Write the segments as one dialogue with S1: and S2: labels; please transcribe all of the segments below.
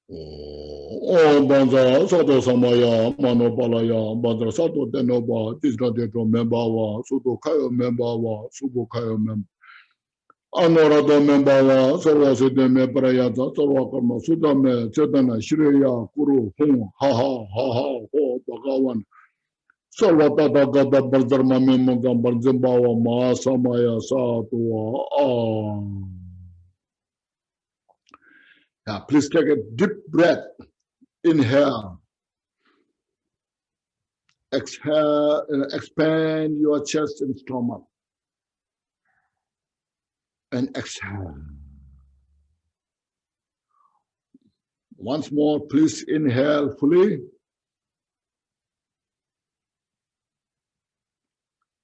S1: Oh, Banza, Sato Samaya, Mano Balaya, Bandra Sato Denoba, Tisna Dentro Membawa, Sudo Kayo Membawa, Subo Kayo Membawa. Anorada Membawa, Sarvasi Deme Prayata, Sarvakarma, Sudame, Chetana, Shriya, Kuru, Hum, Ha Ha, Ha Ha, Ho, Bhagavan. Sarvatata Gata Bardharma Memagam Bardhimbawa, Mahasamaya, Satua. Now, please take a deep breath. Inhale. Exhale, expand your chest and stomach. And exhale. Once more, please inhale fully.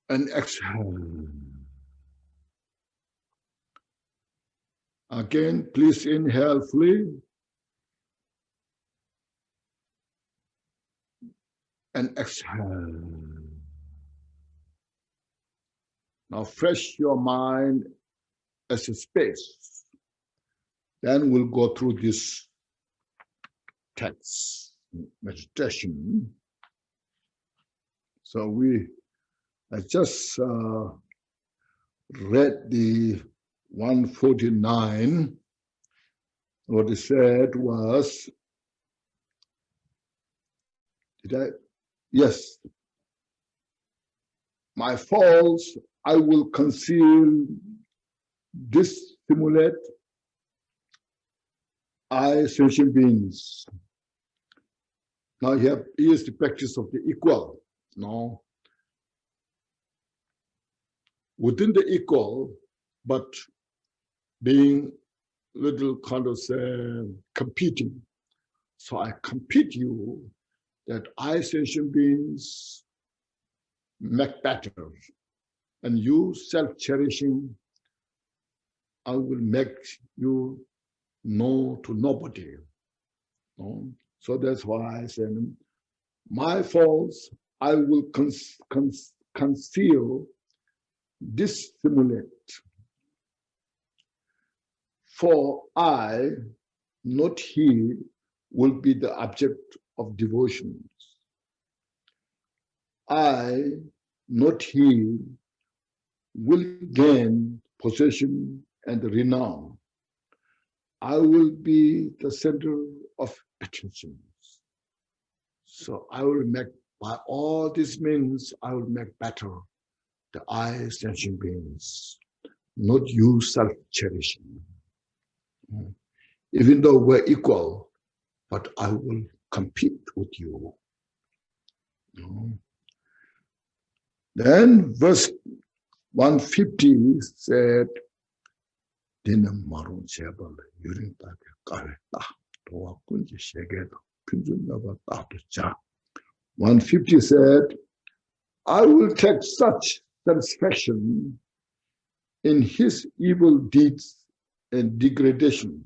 S1: And exhale. Again, please inhale fully. And exhale. Now, fresh your mind as a space. Then we'll go through this text, meditation. So I just read the 149. What it said was, yes. My faults I will conceal, dissimulate, I sentient beings. Now here's the practice of the equal. No. Within the equal, but being little kind of competing. So I compete you that I sentient beings make better. And you self-cherishing, I will make you know to nobody. No? So that's why I said, my faults I will conceal, dissimulate. For I, not he, will be the object of devotions. I, not he, will gain possession and renown. I will be the center of attention. So I will make, by all these means, I will make better the I sentient beings, not you self-cherishing. Even though we're equal, but I will compete with you. Then verse 150 said, Dina marun sebal yurin take kareta toa kunji shegedo pinjunaba tatucha. 150 said, I will take such satisfaction in his evil deeds and degradations.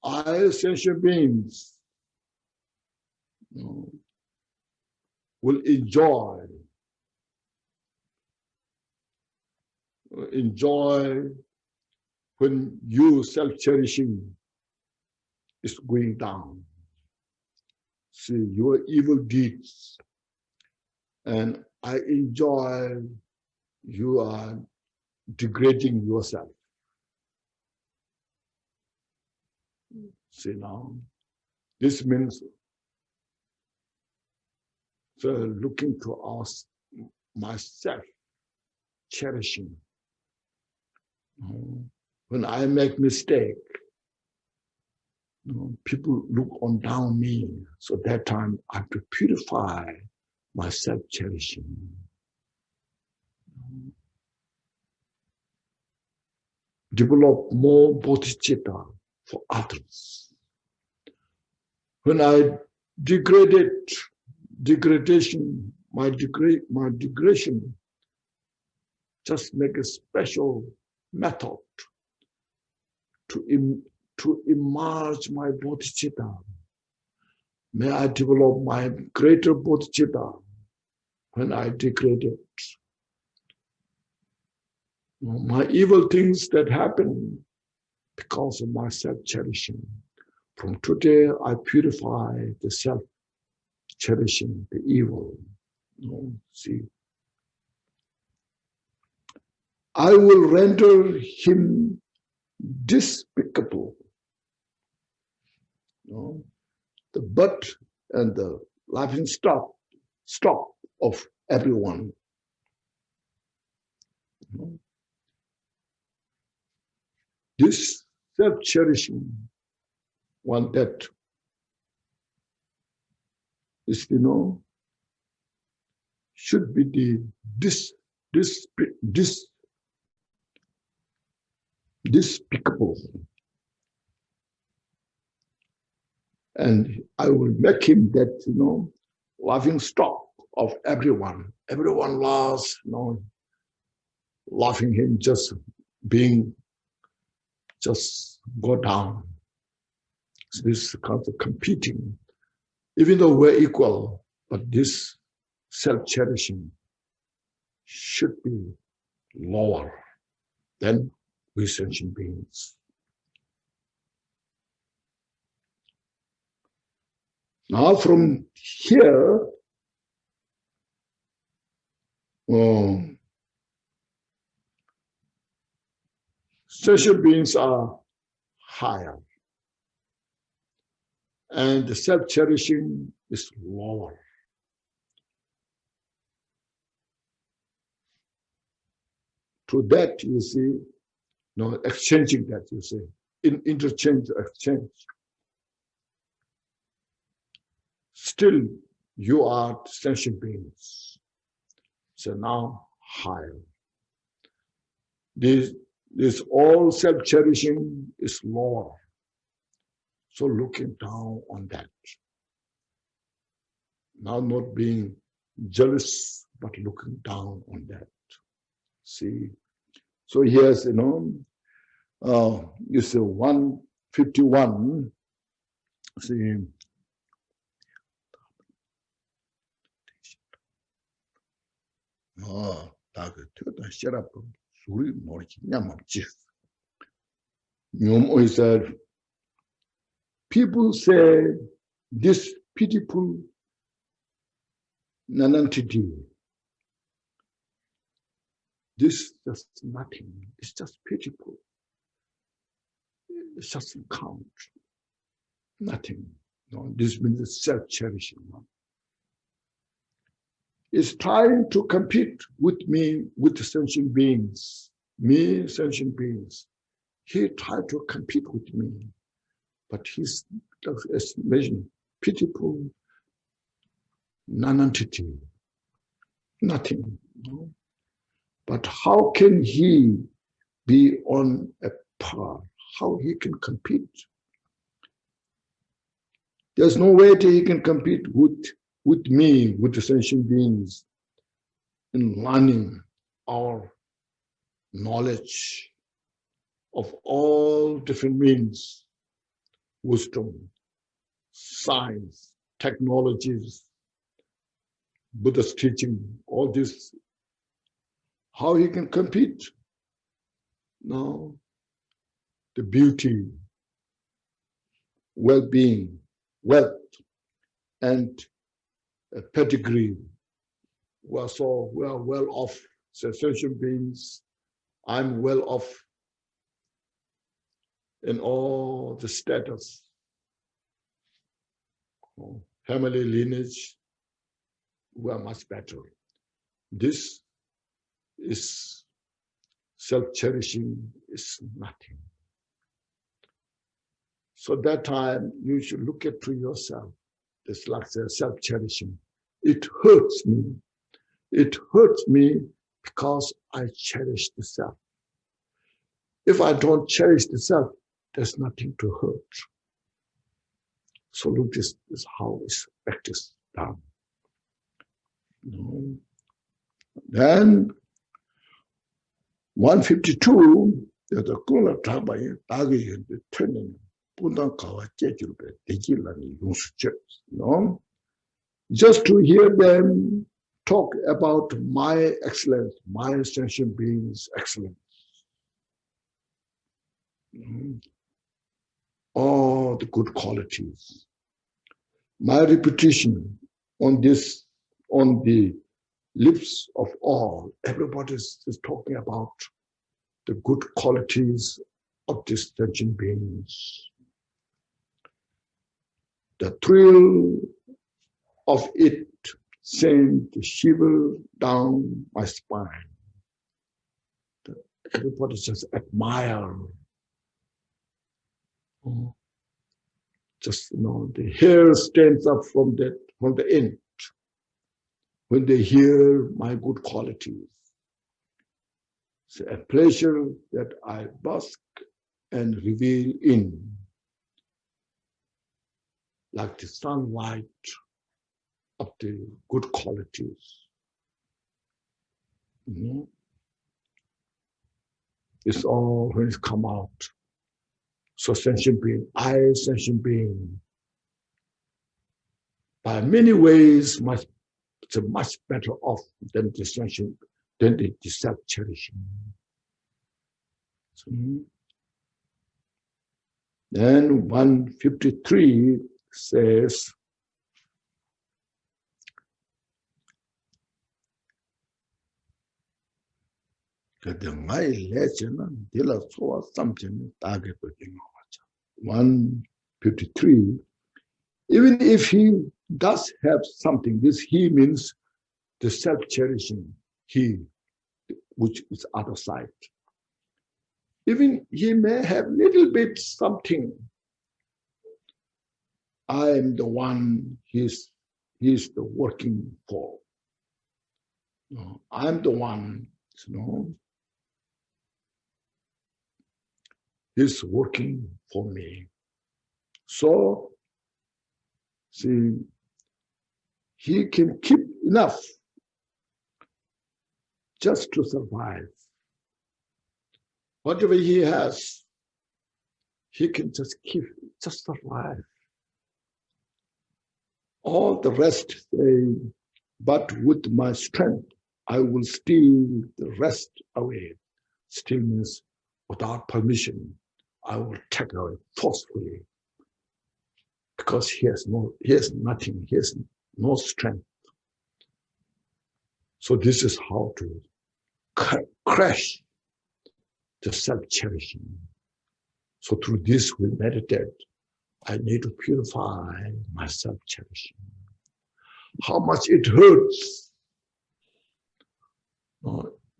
S1: I, sentient beings, will enjoy when you self-cherishing is going down. See your evil deeds, and I enjoy you are degrading yourself. See now, this means looking to us, myself, cherishing. When I make mistake, people look on down me. So that time I have to purify myself cherishing. Develop more bodhicitta for others. When I degradation, my degradation, just make a special method to enlarge my bodhicitta. May I develop my greater bodhicitta when I degrade it. My evil things that happen because of my self-cherishing, From today, I purify the self-cherishing, the evil. See, I will render him despicable. The butt and the laughing stock of everyone. This self-cherishing one that is, should be the despicable. And I will make him that, laughing stock of everyone. Everyone laughs, laughing him just go down. So this is kind of competing. Even though we're equal, but this self-cherishing should be lower than we sentient beings. Now from here, sentient beings are higher, and the self-cherishing is lower. Through that, you see, exchanging that, you see, exchange. Still, you are sentient beings. So now higher. This all self-cherishing is lower. So looking down on that. Now not being jealous, but looking down on that. See? So here's, you see 151. See, people say this pitiful nonentity, this just nothing, it's just pitiful. It doesn't count. Nothing. This means the self-cherishing one. Is trying to compete with me, with the sentient beings. Me, sentient beings. He tried to compete with me, but he's mentioned pitiful nonentity, nothing. But how can he be on a par? How he can compete? There's no way that he can compete with me, with the sentient beings, in learning our knowledge of all different means, wisdom, science, technologies, Buddha's teaching, all this. How he can compete? No. The beauty, well-being, wealth, and pedigree. We are well off, sentient beings. I'm well off in all the status, family lineage. We are much better. This is self-cherishing, is nothing. So that time you should look at to yourself. It's like self-cherishing. It hurts me. It hurts me because I cherish the self. If I don't cherish the self, there's nothing to hurt. So look, this is how it's practiced down. Then 152, there's a cooler tabai, tagi, the turning, pundan kawa, chechilbe, tekilani, yunsu. Just to hear them talk about my excellence, my sentient being's excellence. all the good qualities. My repetition on this, on the lips of all, everybody is talking about the good qualities of these sentient beings. The thrill of it sent the shiver down my spine. Everybody just admire. Just, the hair stands up from the end when they hear my good qualities. It's a pleasure that I bask and reveal in, like the sunlight of the good qualities. It's all when it's come out. So sentient being, sentient being, by many ways, it's much better off than the sentient, than the self-cherishing. Then 153 says, something 153, even if he does have something, this he means the self-cherishing he, which is other side. Even he may have little bit something, I am the one he's the working for. I'm the one, he's working for me. So, see, he can keep enough just to survive. Whatever he has, he can just keep, just survive. All the rest say, but with my strength, I will steal the rest away. Steal means without permission, I will take away forcefully. Because he has nothing, he has no strength. So this is how to crash the self-cherishing. So through this we meditate. I need to purify my self-cherishing. How much it hurts.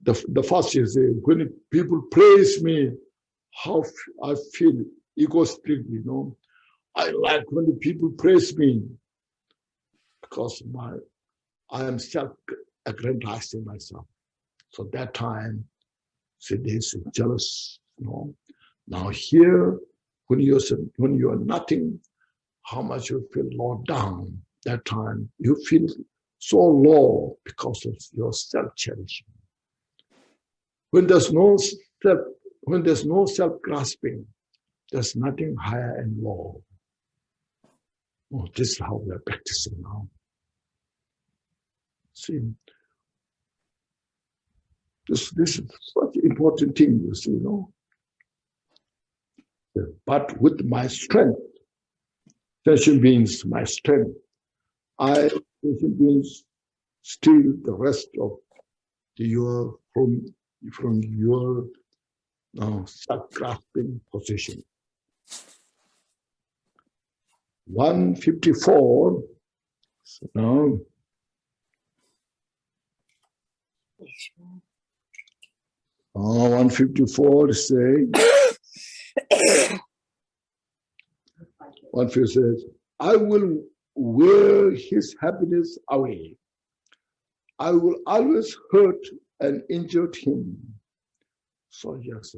S1: The first is when people praise me, how I feel egoistically, I like when the people praise me because I am self-aggrandizing myself. So that time, see, this is jealous. Now here, when you are nothing, how much you feel low down. That time you feel so low because of your self-cherishing. When there's no self-grasping, there's nothing higher and low. Oh, this is how we are practicing now. See, this is such an important thing, you see, But with my strength, sentient beings, my strength, sentient beings, steal the rest of from your self-grasping position. 154. Now, Oh, 154 say, 154 says, I will wear his happiness away. I will always hurt and injure him. So yes,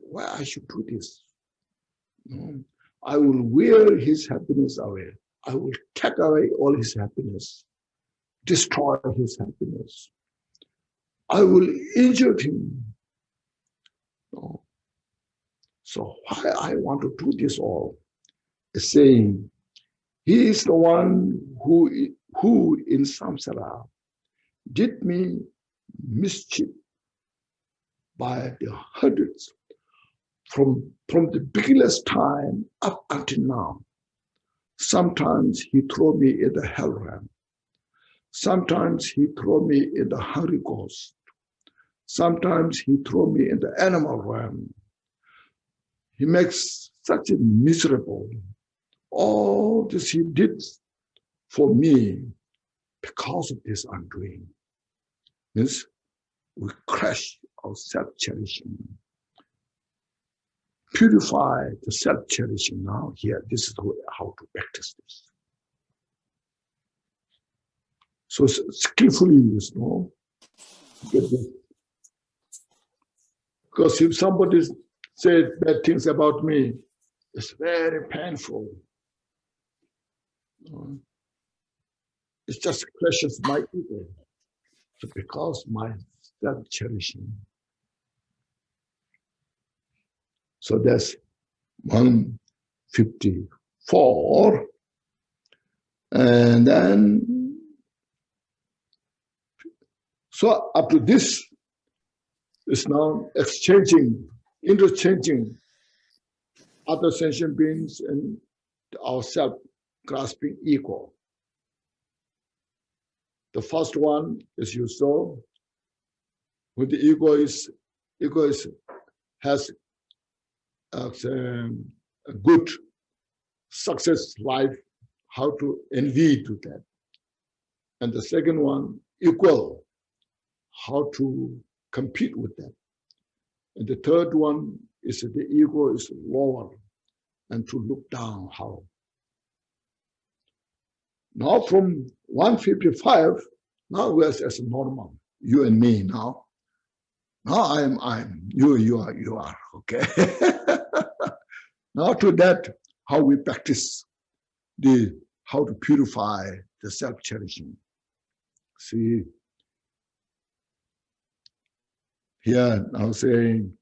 S1: why I should do this? No. I will wear his happiness away. I will take away all his happiness, destroy his happiness. I will injure him. No. So why I want to do this all is saying, he is the one who in samsara did me mischief by the hundreds. from the beginner's time up until now. Sometimes he throw me in the hell realm. Sometimes he throw me in the hungry ghost. Sometimes he throw me in the animal realm. He makes such a miserable. All this he did for me because of this undoing. Means we crush our self-cherishing. Purify the self-cherishing now here. This is how to practice this. So skillfully, get this. Because if somebody said bad things about me, it's very painful. It just crushes my ego. So because my self-cherishing. So that's 154. And then, so up to this is now interchanging other sentient beings and our self-grasping ego. The first one is you saw, when the ego has a good success life, how to envy to that. And the second one, equal, how to compete with that. And the third one is that the ego is lower and to look down how. Now from 155, now we're as normal, you and me now. Now I'm, you are, okay? Now to that, how we practice how to purify the self-cherishing. See, here now saying,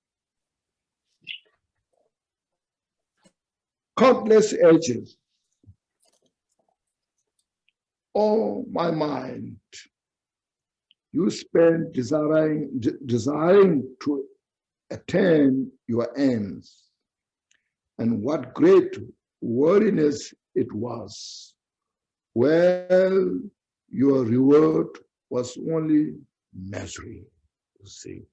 S1: countless ages, oh my mind, you spend desiring to attain your aims. And what great worthiness it was. Well, your reward was only misery, you see.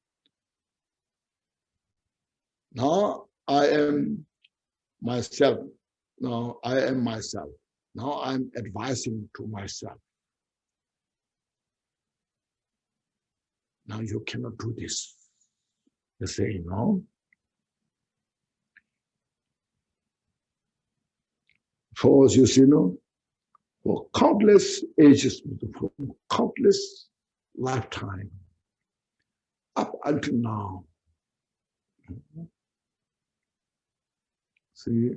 S1: Now I am myself. Now I am myself. Now I'm advising to myself. Now you cannot do this. You say, no. For us, you see, for countless ages, for countless lifetime, up until now. See,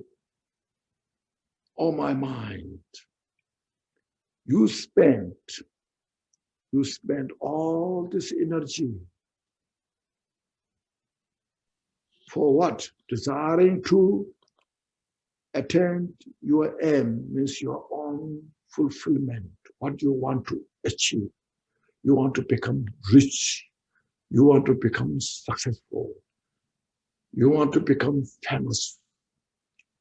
S1: oh my mind, you spent all this energy for what? Desiring to attain your aim, means your own fulfillment, what you want to achieve. You want to become rich. You want to become successful. You want to become famous.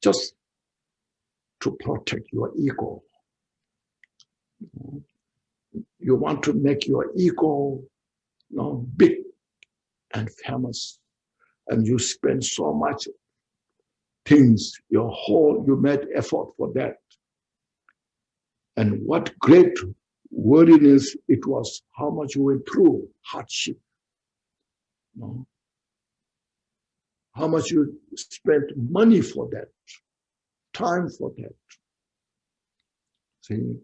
S1: Just to protect your ego. You want to make your ego big and famous. And you spend so much things, you made effort for that. And what great worthiness it was, how much you went through hardship. How much you spent money for that, time for that. See?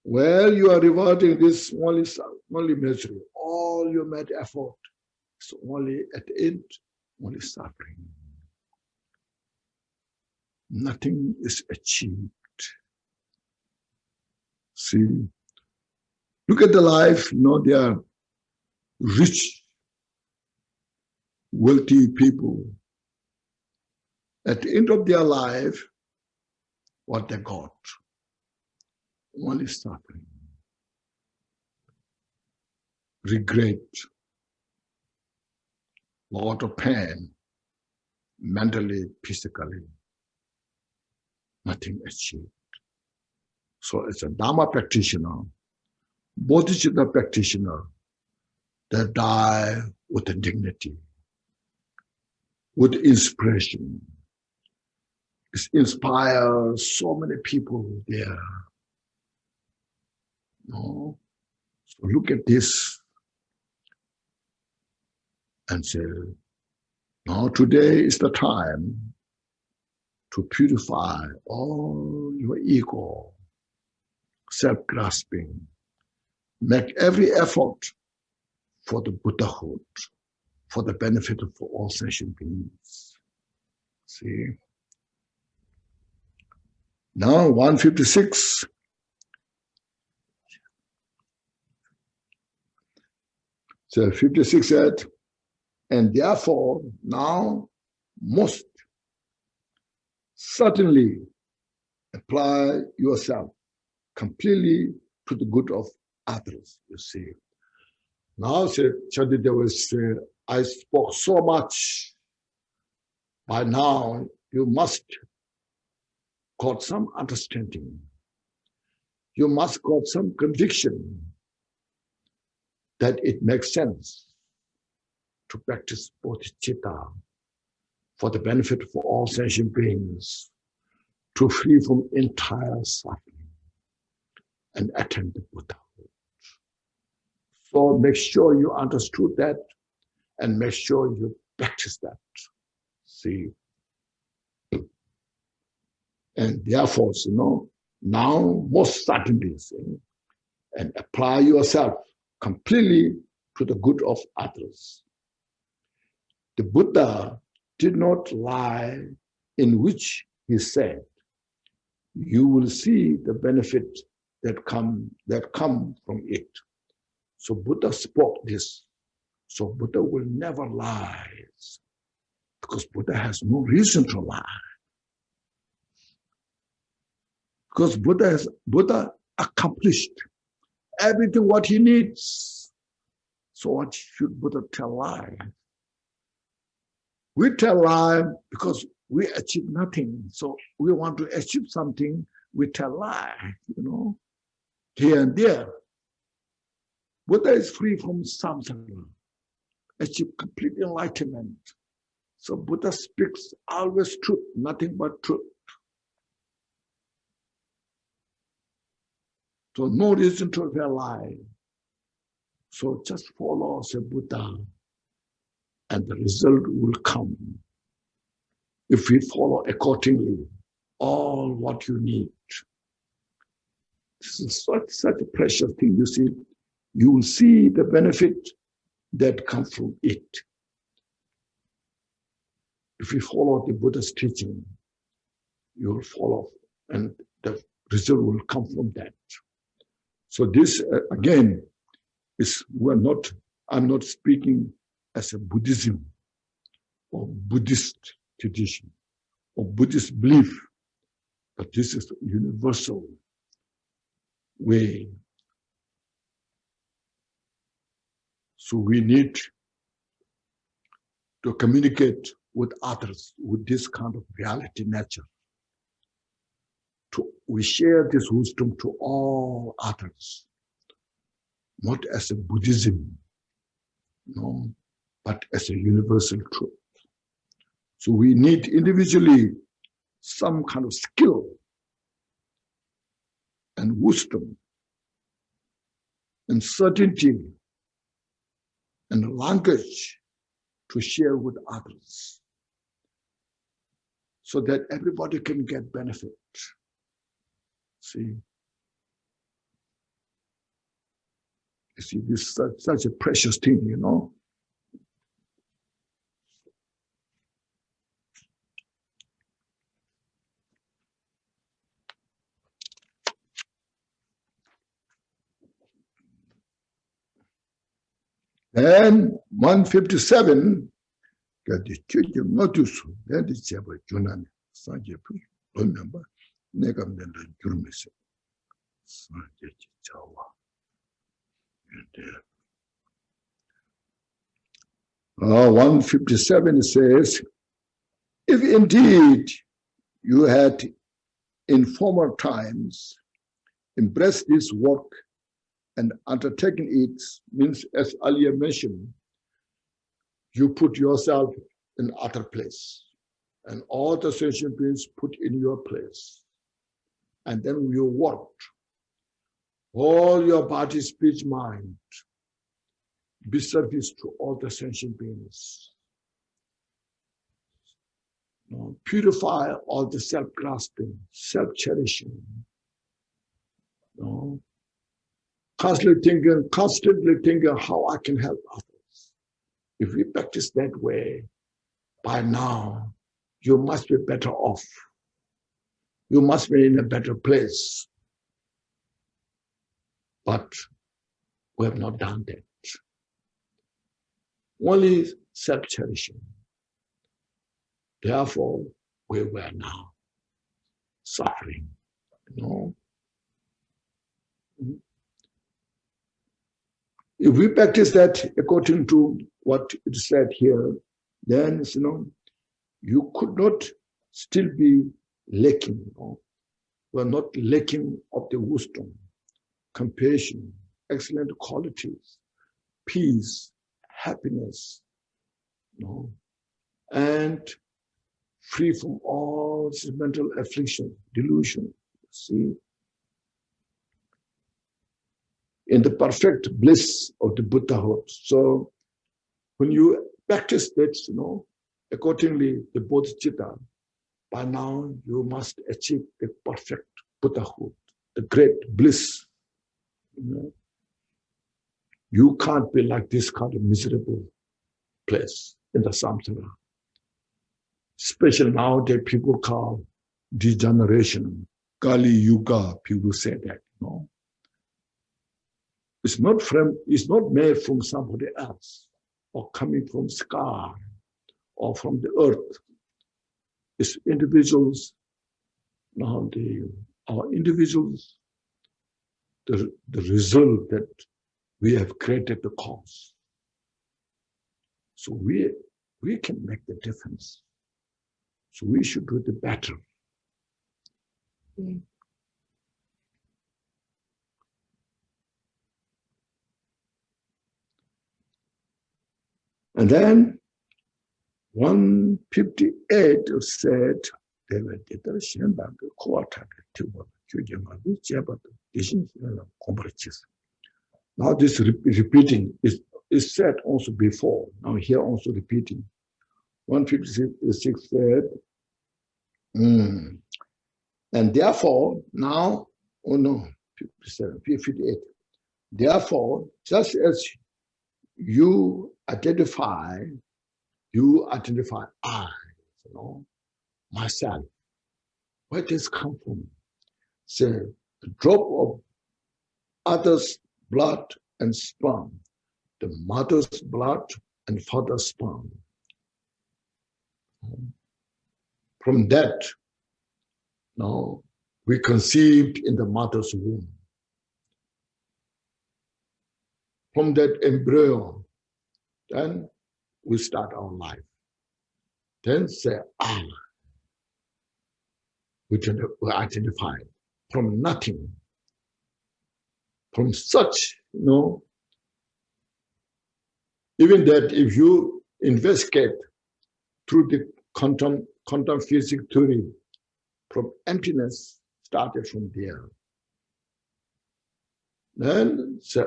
S1: Well, you are rewarding this only misery. All you made effort is only at the end, only suffering. Nothing is achieved. See, look at the life, they are rich, wealthy people. At the end of their life, what they got? Only suffering, regret, lot of pain, mentally, physically, nothing achieved. So it's a Dharma practitioner, Bodhisattva practitioner that die with a dignity, with inspiration. It inspires so many people there. No? So look at this and say, now today is the time to purify all your ego, self-grasping. Make every effort for the Buddhahood, for the benefit of all sentient beings. See? Now 156. So 56 said, and therefore now most certainly apply yourself completely to the good of others, you see. Now, Shantideva said, I spoke so much. By now, you must got some understanding. You must got some conviction that it makes sense to practice bodhicitta for the benefit of all sentient beings, to free from entire suffering and attain the Buddhahood. So make sure you understood that and make sure you practice that. See? And therefore, now most certainly, and apply yourself completely to the good of others. The Buddha did not lie in which he said, you will see the benefit that come from it. So Buddha spoke this. So Buddha will never lie, because Buddha has no reason to lie. Because Buddha accomplished everything what he needs. So what should Buddha tell lie? We tell lie because we achieve nothing. So we want to achieve something, we tell lie, here and there. Buddha is free from samsara, achieve complete enlightenment. So Buddha speaks always truth, nothing but truth. So no reason to tell lie. So just follow the Buddha and the result will come. If we follow accordingly, all what you need. This is such a precious thing, you see. You will see the benefit that comes from it. If you follow the Buddha's teaching, you will follow, and the result will come from that. So this, again, I'm not speaking as a Buddhism or Buddhist tradition or Buddhist belief, but this is a universal way. So we need to communicate with others with this kind of reality nature. We share this wisdom to all others, not as a Buddhism, but as a universal truth. So we need individually some kind of skill and wisdom and certainty and language to share with others so that everybody can get benefit. See? You see, this is such a precious thing, And 157, got the church of notice, then the Chaba Junan, Sanjay, remember, Negam than the Jurmis, Sanjay Chawa. 157 says, if indeed you had in former times embraced this work and undertaken it, means as earlier mentioned, you put yourself in other place and all the sentient beings put in your place. And then you worked. All your body, speech, mind, be service to all the sentient beings. Purify all the self-grasping, self-cherishing. Constantly thinking how I can help others. If we practice that way, by now, you must be better off. You must be in a better place. But we have not done that. Only self-cherishing. Therefore, we were now suffering. If we practice that according to what it said here, then you could not still be lacking. You are not lacking of the wisdom, compassion, excellent qualities, peace, happiness, and free from all mental affliction, delusion. See, in the perfect bliss of the Buddhahood. So when you practice that, accordingly, the Bodhisattva, by now you must achieve the perfect Buddhahood, the great bliss. You can't be like this kind of miserable place in the samsara. Especially nowadays, people call degeneration, Kali Yuga, people say that, It's not made from somebody else, or coming from sky, or from the earth. It's individuals, our individuals, the result that we have created the cause. So we can make the difference. So we should do the better. And then 158 said, now this repeating is said also before, now here also repeating. 156 said, and therefore now, 58. Therefore, just as you identify I, myself. Where does this come from? Say, a drop of others' blood and sperm, the mother's blood and father's sperm. From that, now we conceived in the mother's womb. From that embryo, then we start our life. Then say, we identify from nothing. From such, even that if you investigate through the quantum physics theory, from emptiness started from there. Then say,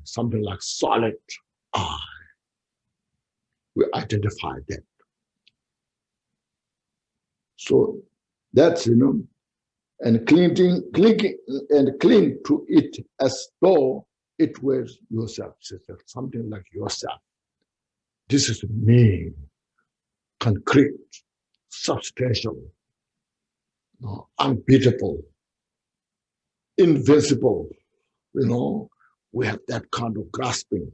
S1: something like solid I. We identify that. So that's, and cling to it as though it was yourself, something like yourself. This is me, concrete, substantial, unbeatable, invincible. We have that kind of grasping.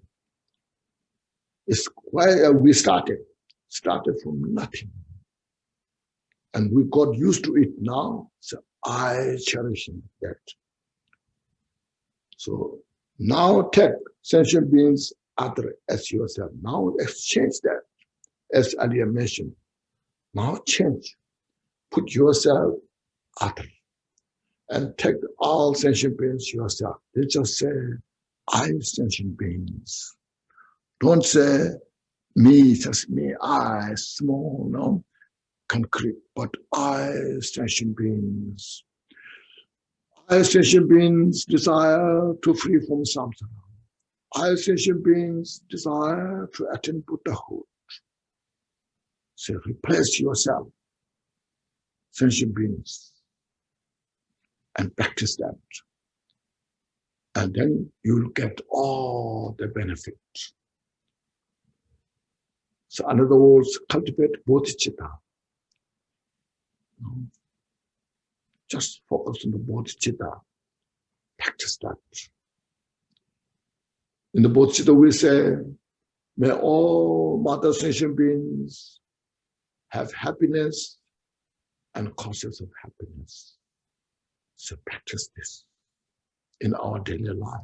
S1: It's where we started from nothing. And we got used to it now, so I cherish that. So now take sentient beings other as yourself. Now exchange that, as earlier mentioned. Now change. Put yourself other. And take all sentient beings yourself. They just say, I sentient beings. Don't say, me, just me, I, small, no, concrete, but I, sentient beings. I, sentient beings, desire to free from samsara. I, sentient beings, desire to attain Buddhahood. So replace yourself, sentient beings, and practice that. And then you'll get all the benefits. So in other words, cultivate bodhicitta. Just focus on the bodhicitta. Practice that. In the bodhicitta we say, may all mother sentient beings have happiness and causes of happiness. So practice this in our daily life,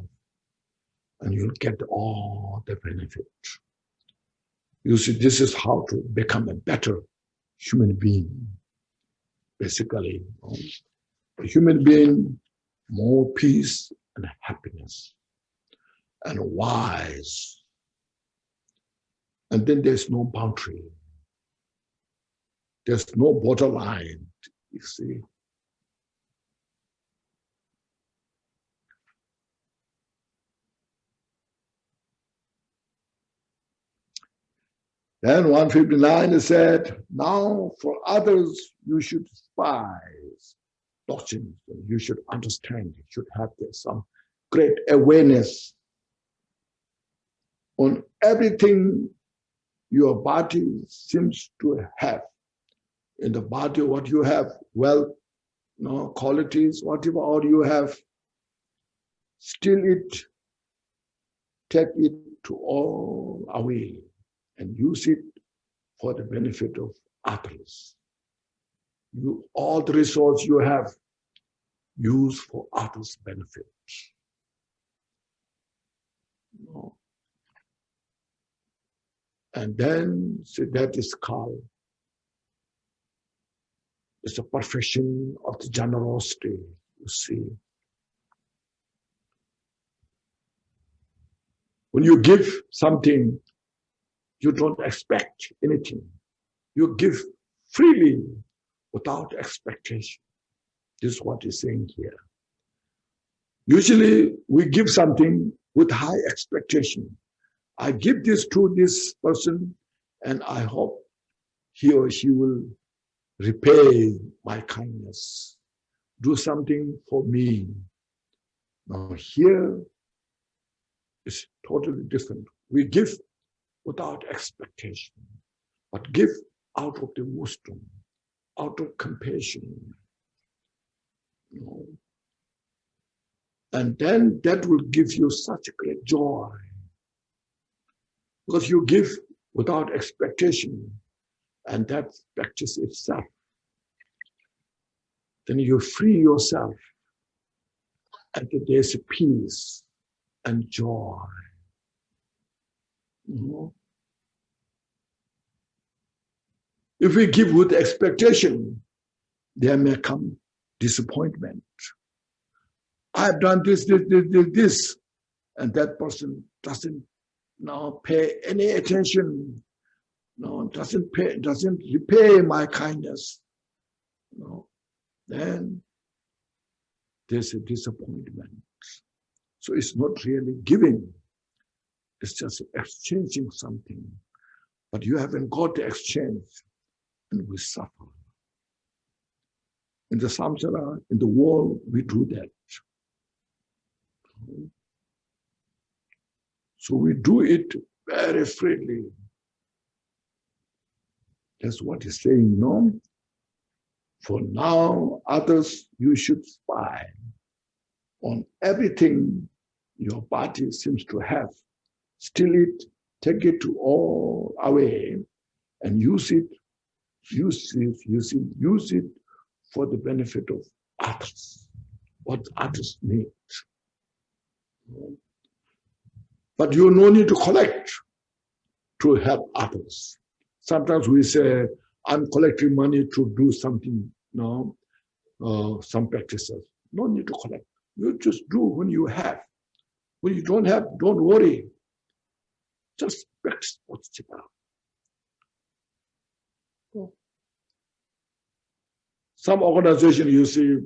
S1: and you'll get all the benefits. You see, this is how to become a better human being. Basically, a human being, more peace and happiness, and wise. And then there's no boundary. There's no borderline, you see. Then 159 is said, now for others you should despise doctrines. You should understand, you should have some great awareness on everything your body seems to have. In the body, what you have, wealth, qualities, whatever all you have, steal it, take it to all away, and use it for the benefit of others. All the resources you have, use for others' benefit. And then, so that is called, it's a perfection of the generosity, you see. When you give something, you don't expect anything. You give freely without expectation. This is what he's saying here. Usually we give something with high expectation. I give this to this person and I hope he or she will repay my kindness, do something for me. Now here is totally different. We give without expectation, but give out of the wisdom, out of compassion. And then that will give you such great joy. Because you give without expectation, and that practice itself. Then you free yourself, and there's peace and joy. If we give with expectation, there may come disappointment. I've done this, and that person doesn't pay any attention. Doesn't repay my kindness. Then there's a disappointment. So it's not really giving. It's just exchanging something. But you haven't got the exchange, and we suffer. In the samsara, in the world, we do that. So we do it very freely. That's what he's saying, no? For now, others you should spy on everything your body seems to have. Steal it, take it to all away, and use it for the benefit of others, what others need. But you no need to collect to help others. Sometimes we say, I'm collecting money to do something, some practices. No need to collect. You just do when you have. When you don't have, don't worry. Just practice Bodhisattva. Some organization, you see,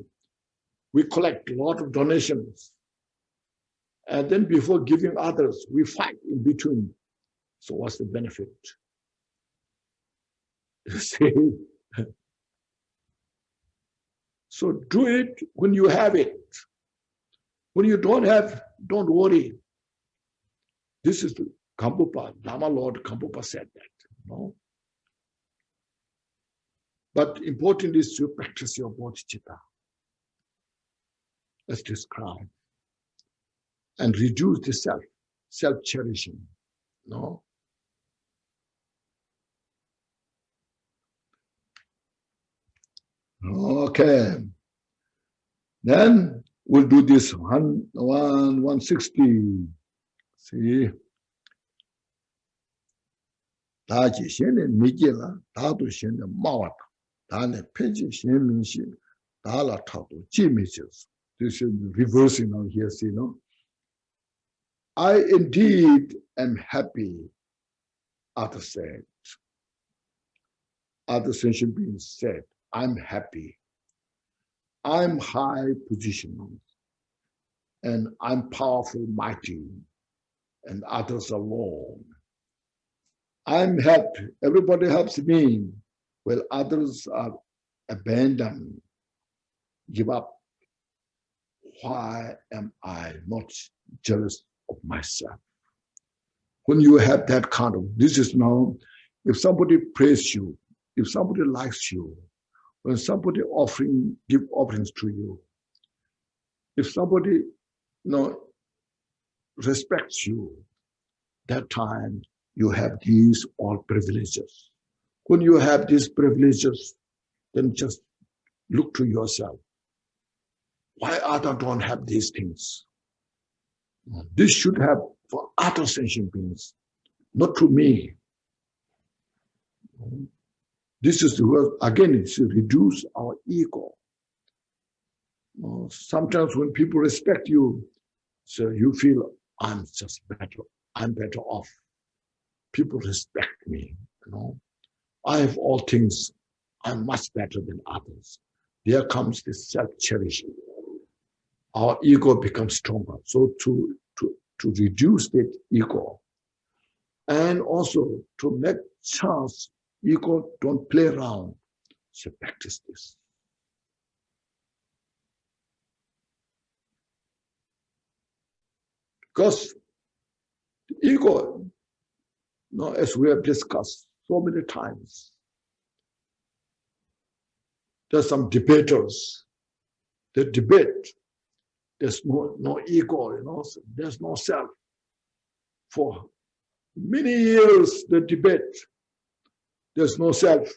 S1: we collect a lot of donations. And then before giving others, we fight in between. So what's the benefit? You see? So do it when you have it. When you don't have, don't worry. This is the Kambupa, Dharma Lord Kambupa said that. But important is to practice your bodhicitta, as described, and reduce the self-cherishing. Okay. Then we'll do this 160. See. 다지 신의 미기라 다도 신의 마와다 다네 폐지 신의 민시 다라 타도 지미지스. This is reversing now here, see, I indeed am happy, others said. Other sentient beings said, I'm happy. I'm high position, and I'm powerful, mighty, and others are low. I'm happy. Everybody helps me, while others are abandoned, give up. Why am I not jealous of myself? When you have that kind of, this is now, if somebody praises you, if somebody likes you, when somebody give offerings to you, if somebody respects you, that time you have these all privileges. When you have these privileges, then just look to yourself. Why others don't have these things? This should have for other sentient beings, not to me. This is the word, again, it's to reduce our ego. Sometimes when people respect you, so you feel, I'm just better, I'm better off. People respect me, I have all things, I'm much better than others. There comes this self-cherishing. Our ego becomes stronger. So to reduce that ego, and also to make chance ego don't play around, so practice this. Because the ego, as we have discussed so many times, there's some debaters, they debate. There's no ego, there's no self. For many years, they debate. There's no self.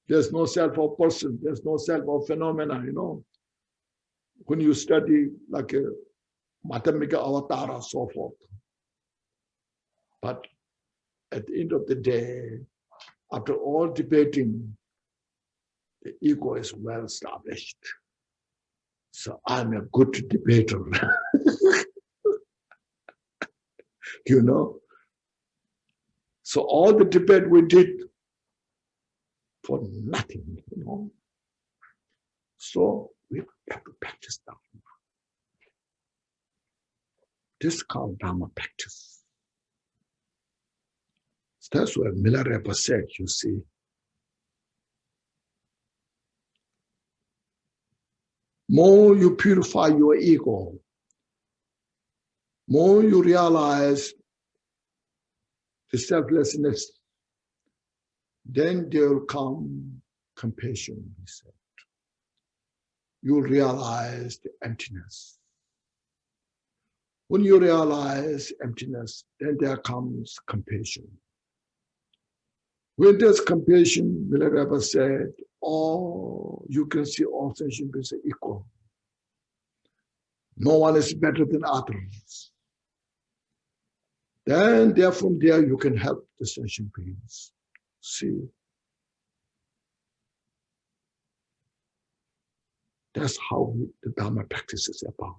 S1: There's no self of person. There's no self of phenomena, When you study like a mathematical avatar, so forth. But at the end of the day, after all debating, the ego is well established. So I'm a good debater. So all the debate we did for nothing, So we have to practice Dharma. This is called Dharma practice. So that's what Milarepa said, you see. More you purify your ego, more you realize the selflessness, then there will come compassion, he said. You realize the emptiness. When you realize emptiness, then there comes compassion. When there's compassion, Milarepa said, you can see all sentient beings are equal. No one is better than others. Then there from there you can help the sentient beings. See, that's how the Dharma practice is about.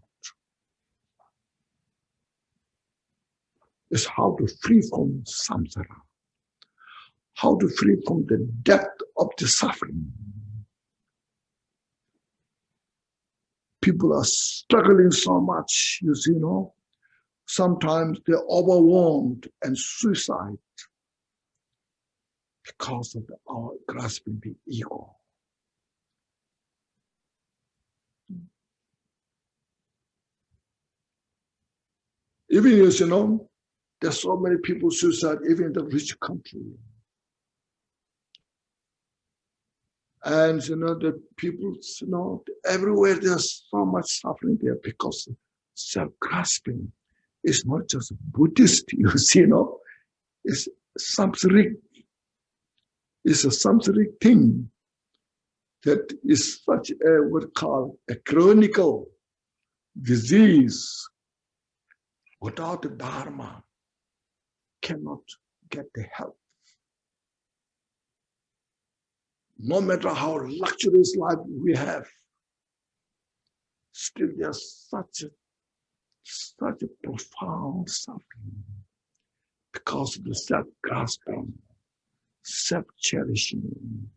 S1: It's how to free from samsara, how to free from the depth of the suffering. People are struggling so much, you see, sometimes they're overwhelmed and suicide because of our grasping the ego. Even, there's so many people suicide even in the rich country. And, the people, everywhere there's so much suffering there because self-grasping is not just Buddhist, you see, it's samsaric. It's a samsaric thing that is such a, what we call a chronic disease. Without the Dharma, cannot get the help. No matter how luxurious life we have, still there's such a profound suffering because of the self-grasping, self-cherishing.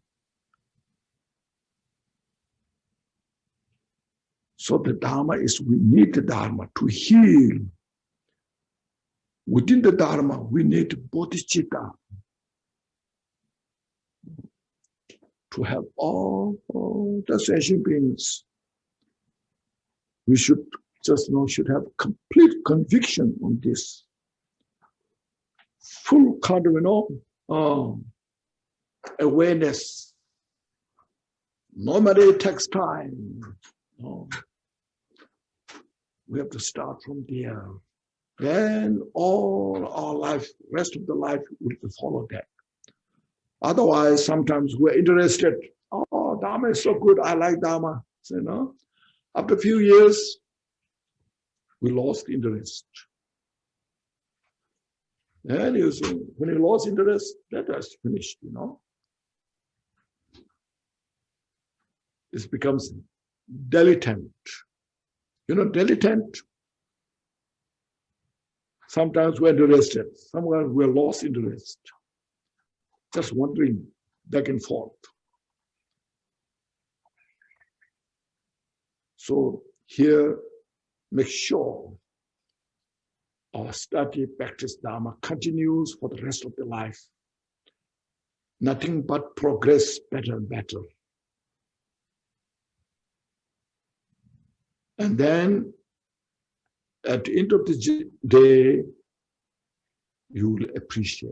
S1: So the Dharma is, we need the Dharma to heal. Within the Dharma, we need Bodhisattva to help all the sentient beings. We should just should have complete conviction on this. Full kind of, awareness. Normally it takes time. We have to start from there. Then all our life, rest of the life will follow that. Otherwise, sometimes we're interested. Oh, Dharma is so good. I like Dharma. So, after a few years, we lost interest. And you see, when you lost interest, that was finished, It becomes dilettante. Dilettante. Sometimes we're interested. Sometimes we're lost interest. Just wandering back and forth. So here, make sure our study, practice Dharma continues for the rest of the life. Nothing but progress, better and better. And then, at the end of the day, you will appreciate.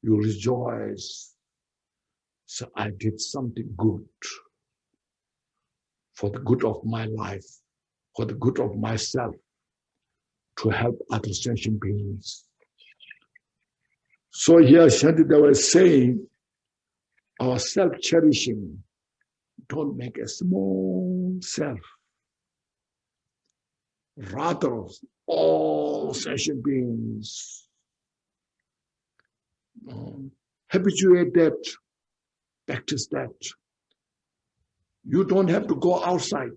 S1: You rejoice. So I did something good for the good of my life, for the good of myself, to help other sentient beings. So here Shantideva is saying, our self-cherishing, don't make a small self. Rather, all sentient beings. Habituate that, practice that. You don't have to go outside.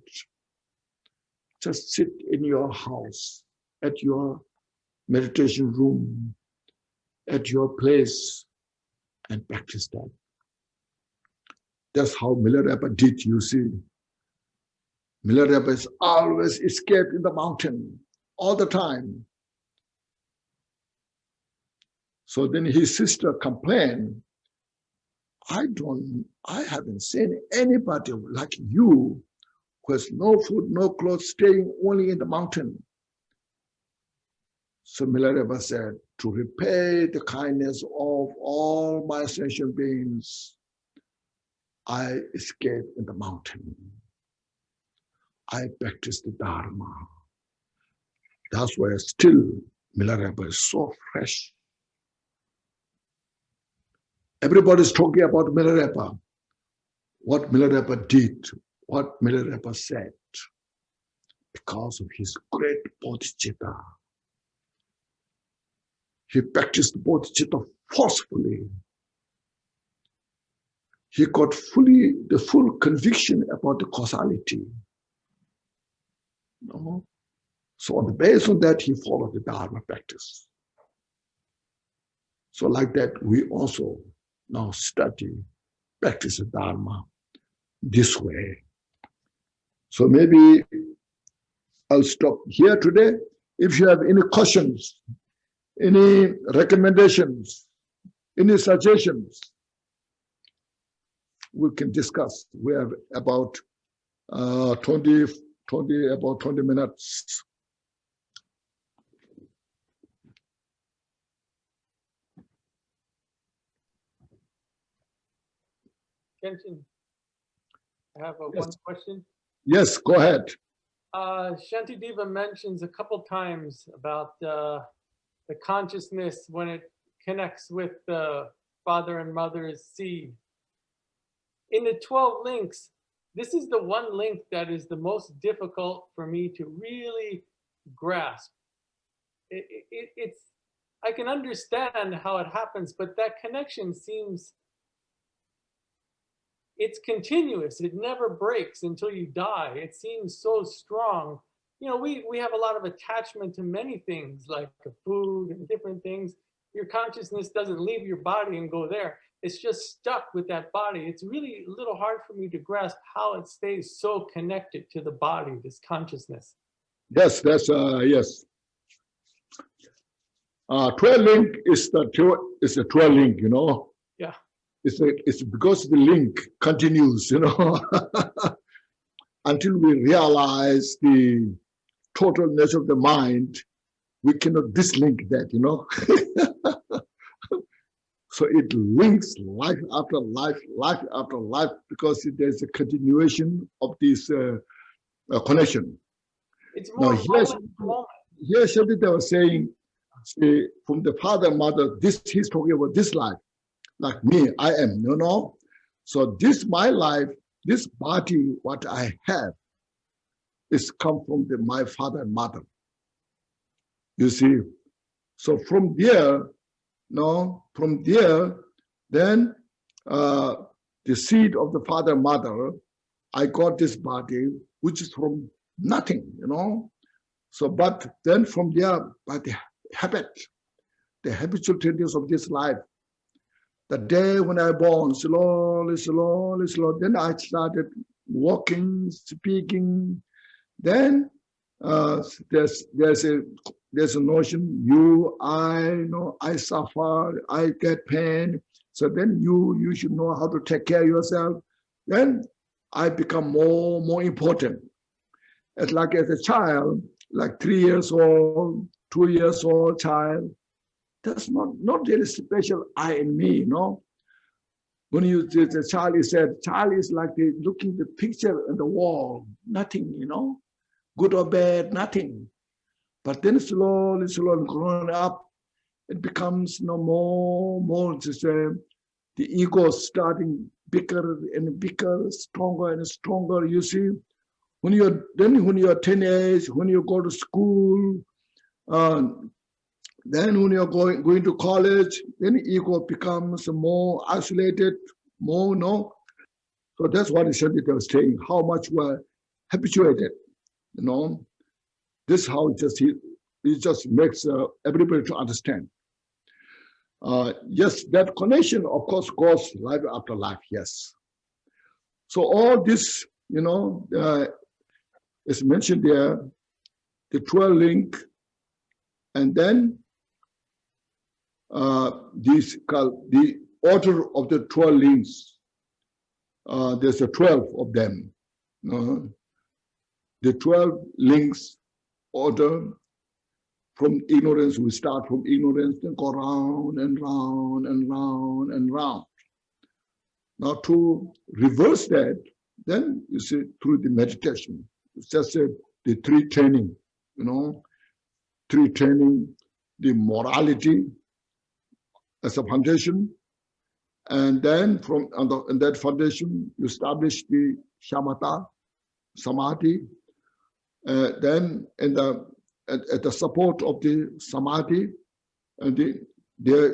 S1: Just sit in your house, at your meditation room, at your place, and practice that. That's how Milarepa did, you see. Milarepa is always escaped in the mountain, all the time. So then his sister complained, I haven't seen anybody like you who has no food, no clothes, staying only in the mountain. So Milarepa said, to repay the kindness of all my sentient beings, I escaped in the mountain. I practice the Dharma. That's why still Milarepa is so fresh. Everybody's talking about Milarepa, what Milarepa did, what Milarepa said, because of his great bodhicitta. He practiced bodhicitta forcefully. He got the full conviction about the causality. No? So based on that, he followed the Dharma practice. So like that, we also now study, practice the Dharma this way. So maybe I'll stop here today. If you have any questions, any recommendations, any suggestions, we can discuss. We have about 20 minutes.
S2: Khenchen, I have one question.
S1: Yes, go ahead.
S2: Shantideva mentions a couple times about the consciousness when it connects with the father and mother's seed. In the 12 links, this is the one link that is the most difficult for me to really grasp. I can understand how it happens, but that connection seems, it's continuous. It never breaks until you die. It seems so strong. You know, we have a lot of attachment to many things like food and different things. Your consciousness doesn't leave your body and go there. It's just stuck with that body. It's really a little hard for me to grasp how it stays so connected to the body, this consciousness.
S1: Yes, that's yes. 12 link is the 12 link, you know.
S2: Yeah.
S1: It's because the link continues, you know, until we realize the total nature of the mind, we cannot dislink that, you know. So it links life after life, life after life, because there's a continuation of this connection.
S2: It's more
S1: now, here Shantideva was saying, see, from the father and mother, he's talking about this life, like me, I am, you know. So this, my life, this body, what I have, is come from my father and mother. You see, so from there, then the seed of the father and mother, I got this body, which is from nothing, you know. So, but then from there, by the habit, the habitual tendencies of this life, the day when I born, slowly, then I started walking, speaking. Then there's a notion, you, I suffer, I get pain. So then you should know how to take care of yourself. Then I become more important. It's like as a child, like 3 years old, 2 years old child, that's not really special I and me, you know. When the child is said, child is like looking at the picture on the wall, nothing, you know, good or bad, nothing. But then slowly growing up, it becomes more just the ego starting bigger and bigger, stronger and stronger. You see, when you're teenage, when you go to school, then when you're going to college, then ego becomes more isolated, more, no. So that's what Shantideva was saying, how much we're habituated, you know. This is how it just makes everybody to understand. Yes, that connection, of course, goes life after life, yes. So all this, you know, is mentioned there, the 12 link, and then the order of the 12 links. There's a 12 of them. The 12 links order from ignorance. We start from ignorance, then go round and round and round and round. Now to reverse that, then you see through the meditation. It's just the three training, you know, three training, the morality as a foundation, and then from on that foundation you establish the shamatha, samadhi. Then at the support of the samadhi, and they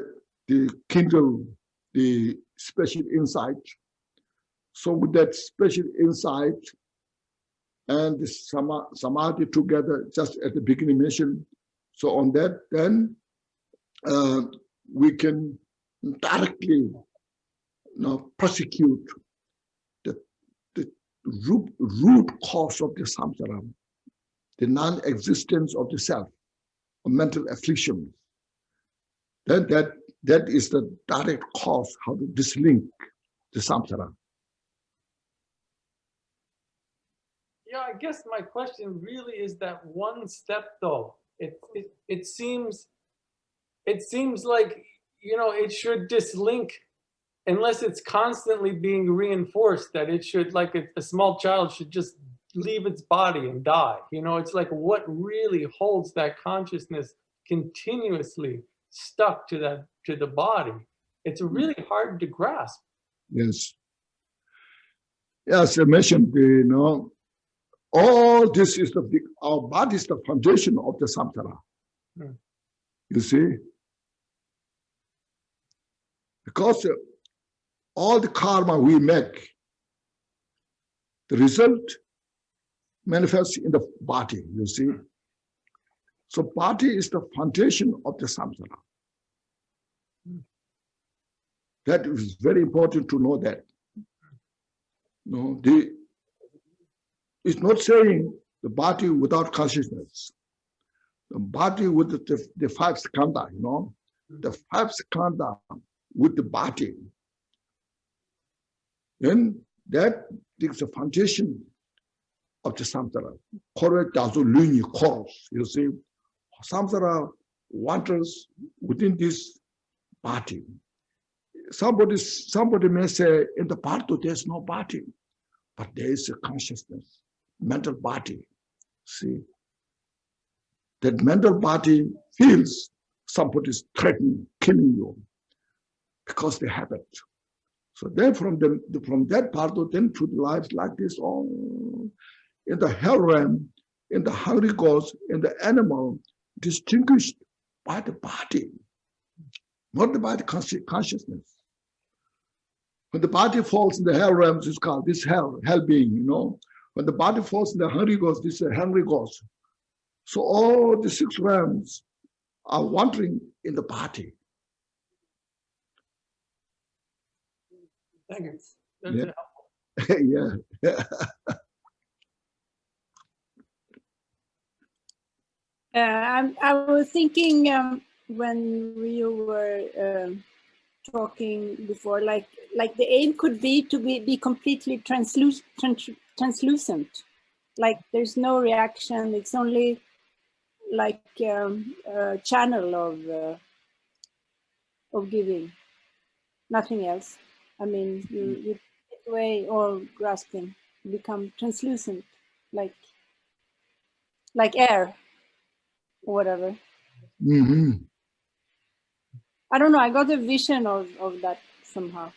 S1: kindle the special insight. So with that special insight and the samadhi together, just at the beginning mentioned, so on that, then we can directly prosecute the root cause of the samsara, the non-existence of the self, of mental affliction. Then that is the direct cause how to dislink the samsara.
S2: Yeah, I guess my question really is that one step though. It seems like, you know, it should dislink unless it's constantly being reinforced, that it should, like a small child should just leave its body and die. You know, it's like what really holds that consciousness continuously stuck to the body. It's really hard to grasp.
S1: Yes. Yes, I mentioned, you know, all this is our body is the foundation of the samsara. You see? Because all the karma we make, the result manifests in the body, you see? So body is the foundation of the samsara. That is very important to know that. No, it's not saying the body without consciousness. The body with the five skandha, you know, the five skandha with the body. Then that is the foundation of the samsara. Correct as luni course, you see. Samsara wanders within this body. Somebody may say in the body there's no body, but there is a consciousness, mental body. See, that mental body feels somebody's threatening, killing you because they have it. So then from that part then to the lives like this, in the hell realm, in the hungry ghost, in the animal, distinguished by the body, not by the consciousness. When the body falls in the hell realms, it's called this hell being, you know. When the body falls in the hungry ghost, this is a hungry ghost. So all the six realms are wandering in the body.
S2: Thank you. That's
S1: Yeah. Yeah.
S3: I was thinking when you were talking before, like the aim could be to be completely translucent, like there's no reaction. It's only like a channel of giving, nothing else. I mean, you take away all grasping, become translucent, like air or whatever.
S1: Mm-hmm.
S3: I don't know. I got a vision of that somehow.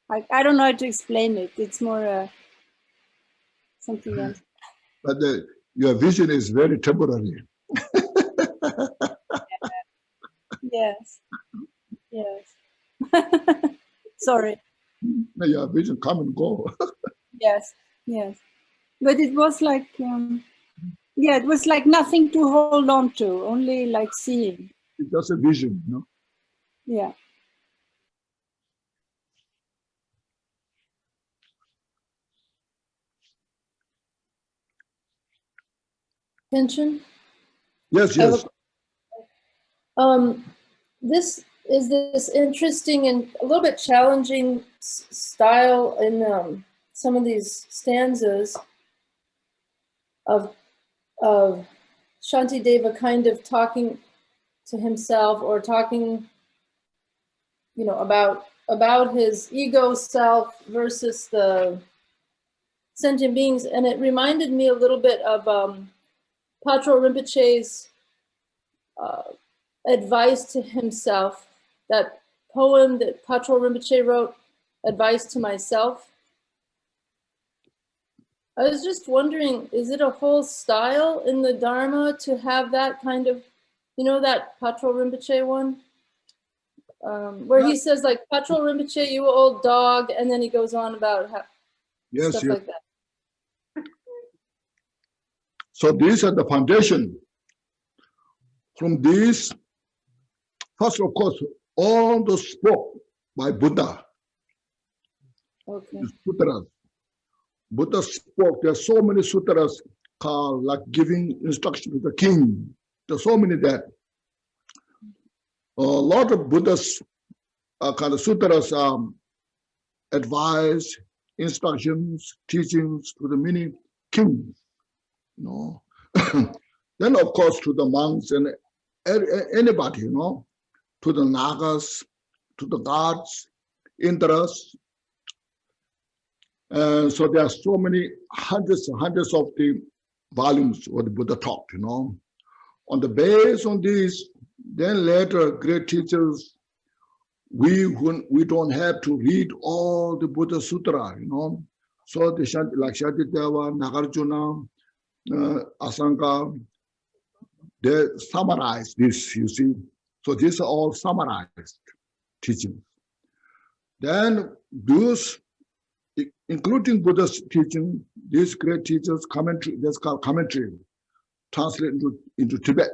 S3: I don't know how to explain it. It's more something else.
S1: But your vision is very temporary.
S3: Yes. Sorry.
S1: Your vision come and go.
S3: Yes. But it was like, it was like nothing to hold on to, only like seeing.
S1: It's just a vision, you know.
S3: Yeah.
S4: Khenchen?
S1: Yes.
S4: This is this interesting and a little bit challenging style in some of these stanzas of Shantideva kind of talking to himself or talking, you know, about his ego self versus the sentient beings. And it reminded me a little bit of Patrul Rinpoche's advice to himself, that poem that Patrul Rinpoche wrote, Advice to Myself. I was just wondering, is it a whole style in the Dharma to have that kind of You know that Patrol Rinpoche one? Where he says like, Patrol Rinpoche, you old dog, and then he goes on about
S1: Yes,
S4: stuff
S1: yes.
S4: like that.
S1: So these are the foundation. From these, first of course, all the spoke by Buddha,
S4: Okay.
S1: the sutras. Buddha spoke. There are so many sutras called like giving instruction to the king. There are so many that. A lot of Buddha's kind of sutras advice, instructions, teachings to the many kings. You know. Then of course to the monks and anybody, you know, to the nagas, to the gods, Indras. So there are so many hundreds and hundreds of the volumes what the Buddha taught, you know. On the base on this, then later great teachers, we don't have to read all the Buddha Sutra, you know. So the like Shantideva, Nagarjuna, Asanga, they summarize this, you see. So these are all summarized teachings. Then those, including Buddha's teaching, these great teachers commentary, that's called commentary, translated into Tibet.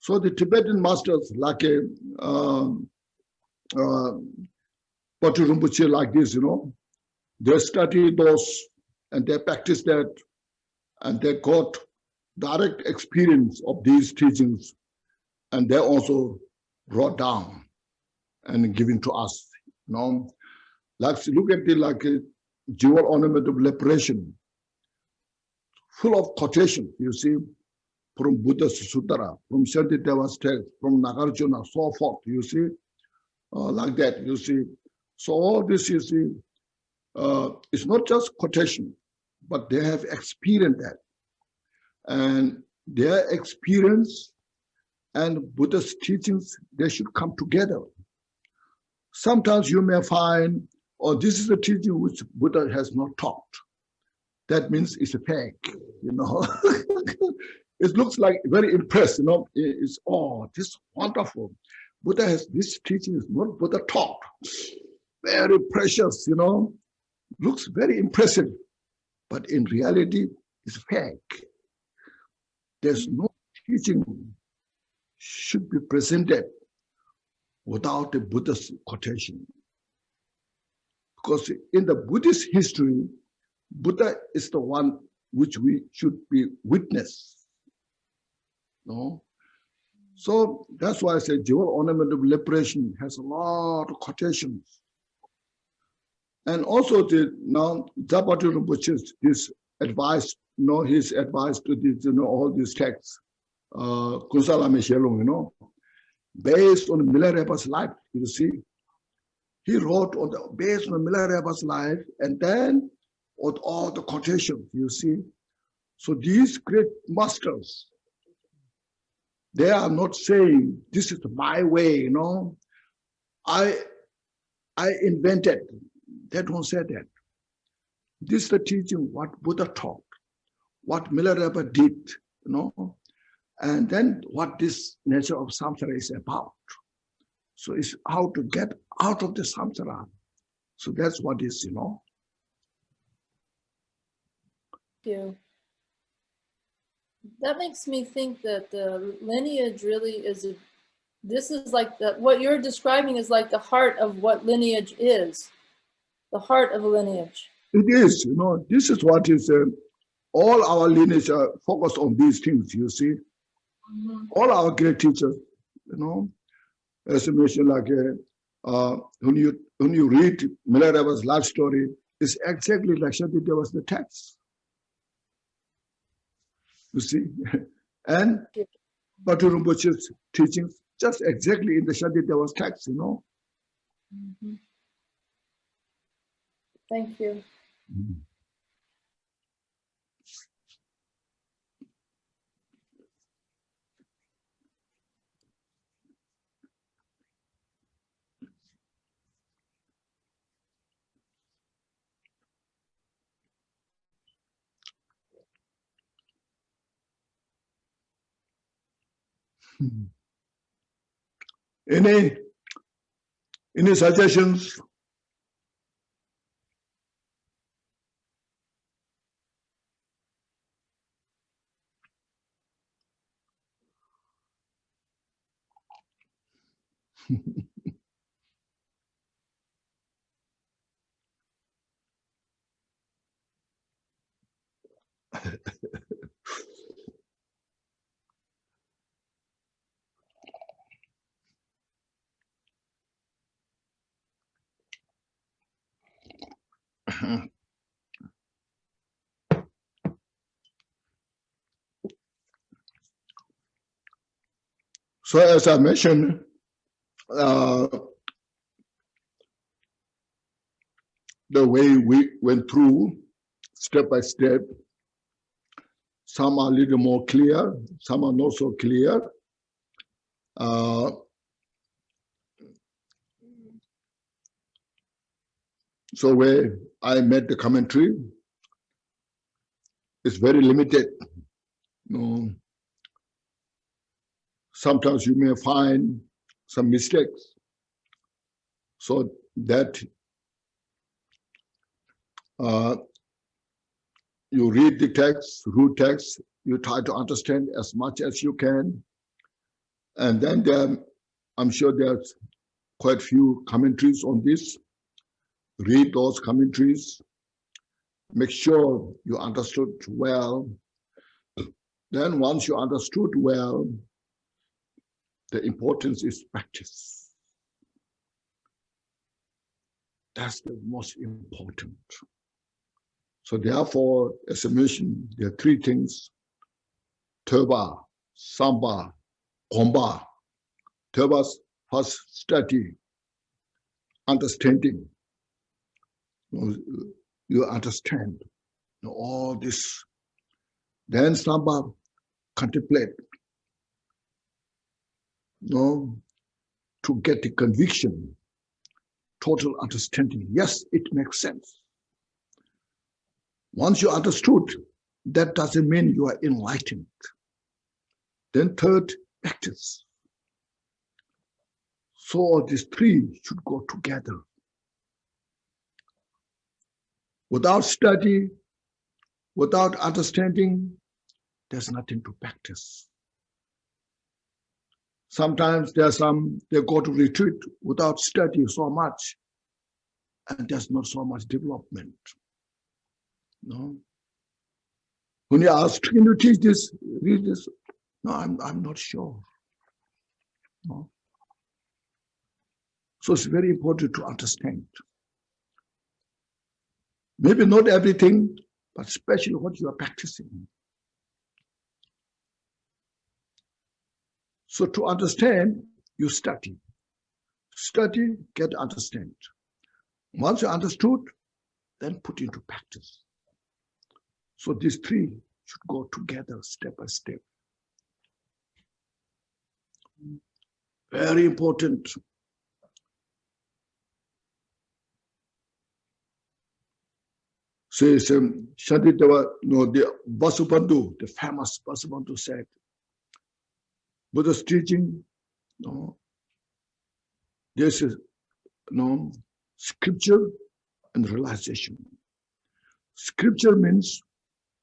S1: So the Tibetan masters, like a Patrul Rinpoche, like this, you know, they study those and they practice that, and they got direct experience of these teachings, and they also wrote down and given to us, you know. Like look at the like a jewel ornament of liberation, full of quotation, you see, from Buddha's Sutra, from Shantideva's text, from Nagarjuna, so forth, you see, like that, you see. So all this, you see, it's not just quotation, but they have experienced that. And their experience and Buddha's teachings, they should come together. Sometimes you may find, oh, this is a teaching which Buddha has not taught. That means it's a fake, you know. It looks like very impressed, you know. It's, oh, this is wonderful. Buddha has, this teaching is not Buddha taught. Very precious, you know. Looks very impressive. But in reality, it's fake. There's no teaching should be presented without a Buddhist quotation. Because in the Buddhist history, Buddha is the one which we should be witness. No? So that's why I say jewel ornament of liberation has a lot of quotations. And also now Zapati Rinpoche's this advice, you know, his advice to this, you know, all these texts, Kunsala Meshelung, you know, based on Milarepa's life, you see. He wrote on the based on Milarepa's life, and then with all the quotations, you see. So these great masters, they are not saying this is my way, you know. I invented. They don't say that. This is the teaching what Buddha taught, what Milarepa did, you know, and then what this nature of samsara is about. So it's how to get out of the samsara. So that's what is, you know.
S4: Thank you. That makes me think that the lineage really is, this is like what you're describing is like the heart of what lineage is, the heart of a lineage.
S1: It is, you know, this is what is, all our lineage are focused on these things, you see. Mm-hmm. All our great teachers, you know, as I mentioned, like when you read Milarepa's life story, it's exactly like Shantideva the text. You see, and Patrul Rinpoche's teachings just exactly in the Shantideva's text, you know.
S4: Mm-hmm. Thank you. Mm-hmm.
S1: Any suggestions? So as I mentioned, the way we went through step by step, some are a little more clear, some are not so clear. So where I made the commentary, it's very limited. Sometimes you may find some mistakes, so that you read the text, root text, you try to understand as much as you can, and then I'm sure there's quite few commentaries on this. Read those commentaries, make sure you understood well. Then once you understood well, the importance is practice. That's the most important. So therefore, as I mentioned, there are three things: Teba, Samba, Gomba. Teba's first study, understanding. You understand all this. Then Samba, contemplate. To get the conviction, total understanding. Yes, it makes sense. Once you understood, that doesn't mean you are enlightened. Then third, practice. So these three should go together. Without study, without understanding, there's nothing to practice. Sometimes they go to retreat without study so much, and there's not so much development. No. When you ask, can you teach this, read this? No, I'm not sure. No. So it's very important to understand. Maybe not everything, but especially what you are practicing. So to understand, you study. Study, get understand. Once you understood, then put into practice. So these three should go together step by step. Very important. Says Shantideva, the Vasubandhu, the famous Vasubandhu said, Buddha's teaching, this is scripture and realization. Scripture means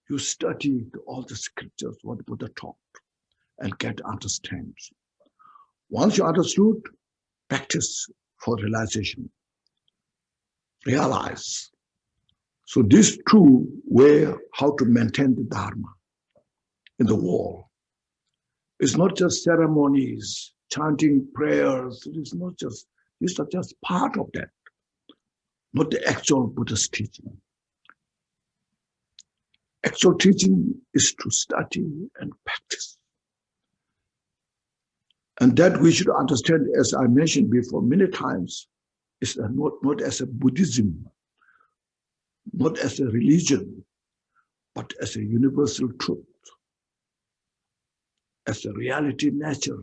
S1: you study all the scriptures, what Buddha taught, and get understand. Once you understood, practice for realization. Realize. So these two way how to maintain the Dharma in the world. It's not just ceremonies, chanting prayers. It's not just, these are just part of that, not the actual Buddhist teaching. Actual teaching is to study and practice. And that we should understand, as I mentioned before many times, is not as a Buddhism, not as a religion, but as a universal truth, as a reality nature.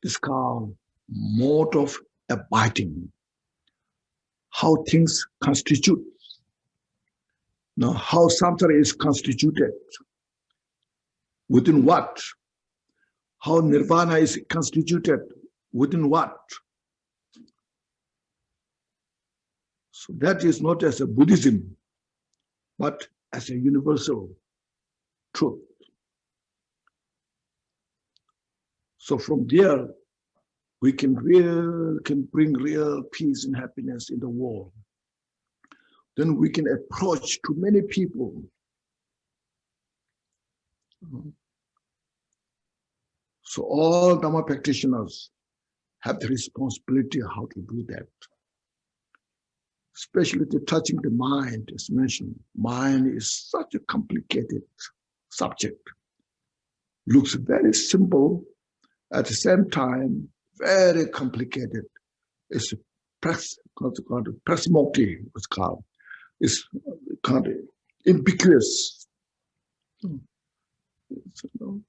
S1: It's called mode of abiding, how things constitute. Now, how samsara is constituted, within what? how nirvana is constituted, within what. So that is not as a Buddhism, but as a universal truth. So from there, we can bring real peace and happiness in the world. Then we can approach to many people. So all Dharma practitioners have the responsibility how to do that. Especially the touching the mind, as mentioned. Mind is such a complicated subject. Looks very simple, at the same time, very complicated. It's personality, it's called. It's kind of ambiguous. So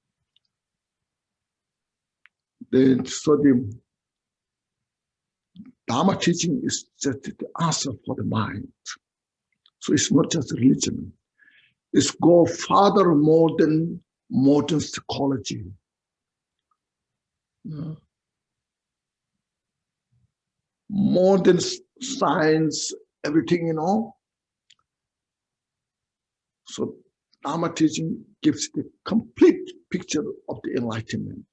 S1: the Dharma teaching is just the answer for the mind. So it's not just religion. It's go farther more than modern psychology. More than science, everything, So Dharma teaching gives the complete picture of the enlightenment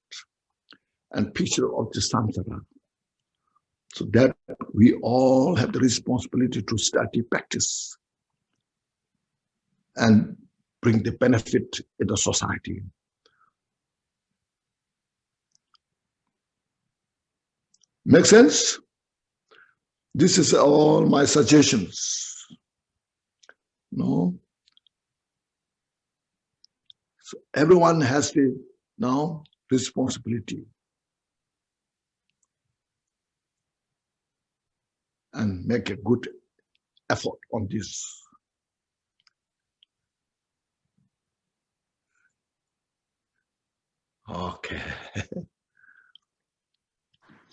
S1: and picture of the samsara. So that we all have the responsibility to study, practice, and bring the benefit in the society. Make sense? This is all my suggestions. No? So everyone has the now responsibility. And make a good effort on this. Okay.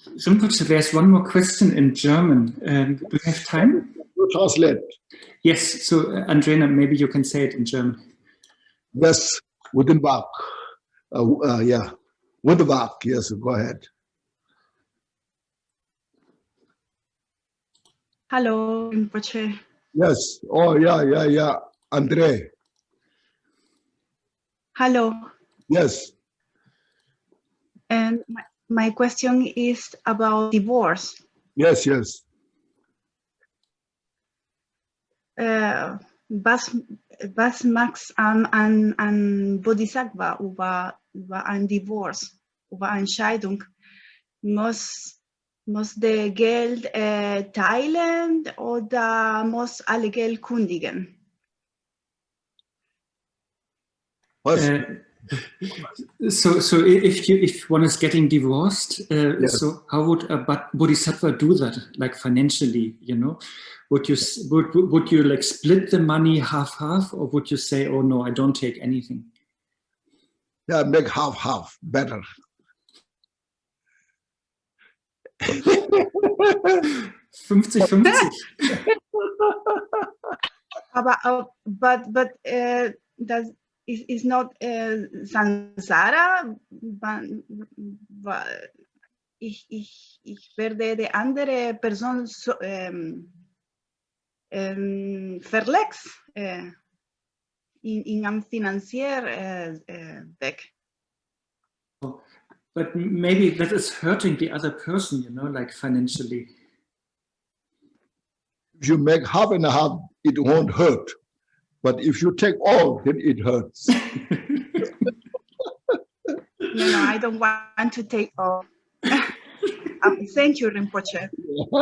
S5: Rinpoche, there's one more question in German. Do we have time?
S1: You translate.
S5: Yes, so Andrena, maybe you can say it in German.
S1: Yes, within back. Yeah, with the back. Yes, go ahead.
S6: Hello, Rinpoche.
S1: Yes. Oh, yeah. Andre.
S6: Hello.
S1: Yes.
S6: And my question is about divorce.
S1: Yes.
S6: Was magst an Bodhisattva über ein Divorce, über eine Scheidung? Muss der Geld teilen oder muss alle Geld kündigen?
S5: So if one is getting divorced,
S1: Yes.
S5: so how would a Bodhisattva do that, like financially, Would you like split the money half, or would you say, oh no, I don't take anything?
S1: Yeah, make half, better.
S5: 50-50.
S6: But that is not Samsara. Ich werde die andere Person verletzt in einem finanziellen Weg.
S5: But maybe that is hurting the other person, like financially.
S1: If you make half and half, it won't hurt. But if you take all, then it hurts.
S6: No, I don't want to take all. Thank you, Rinpoche.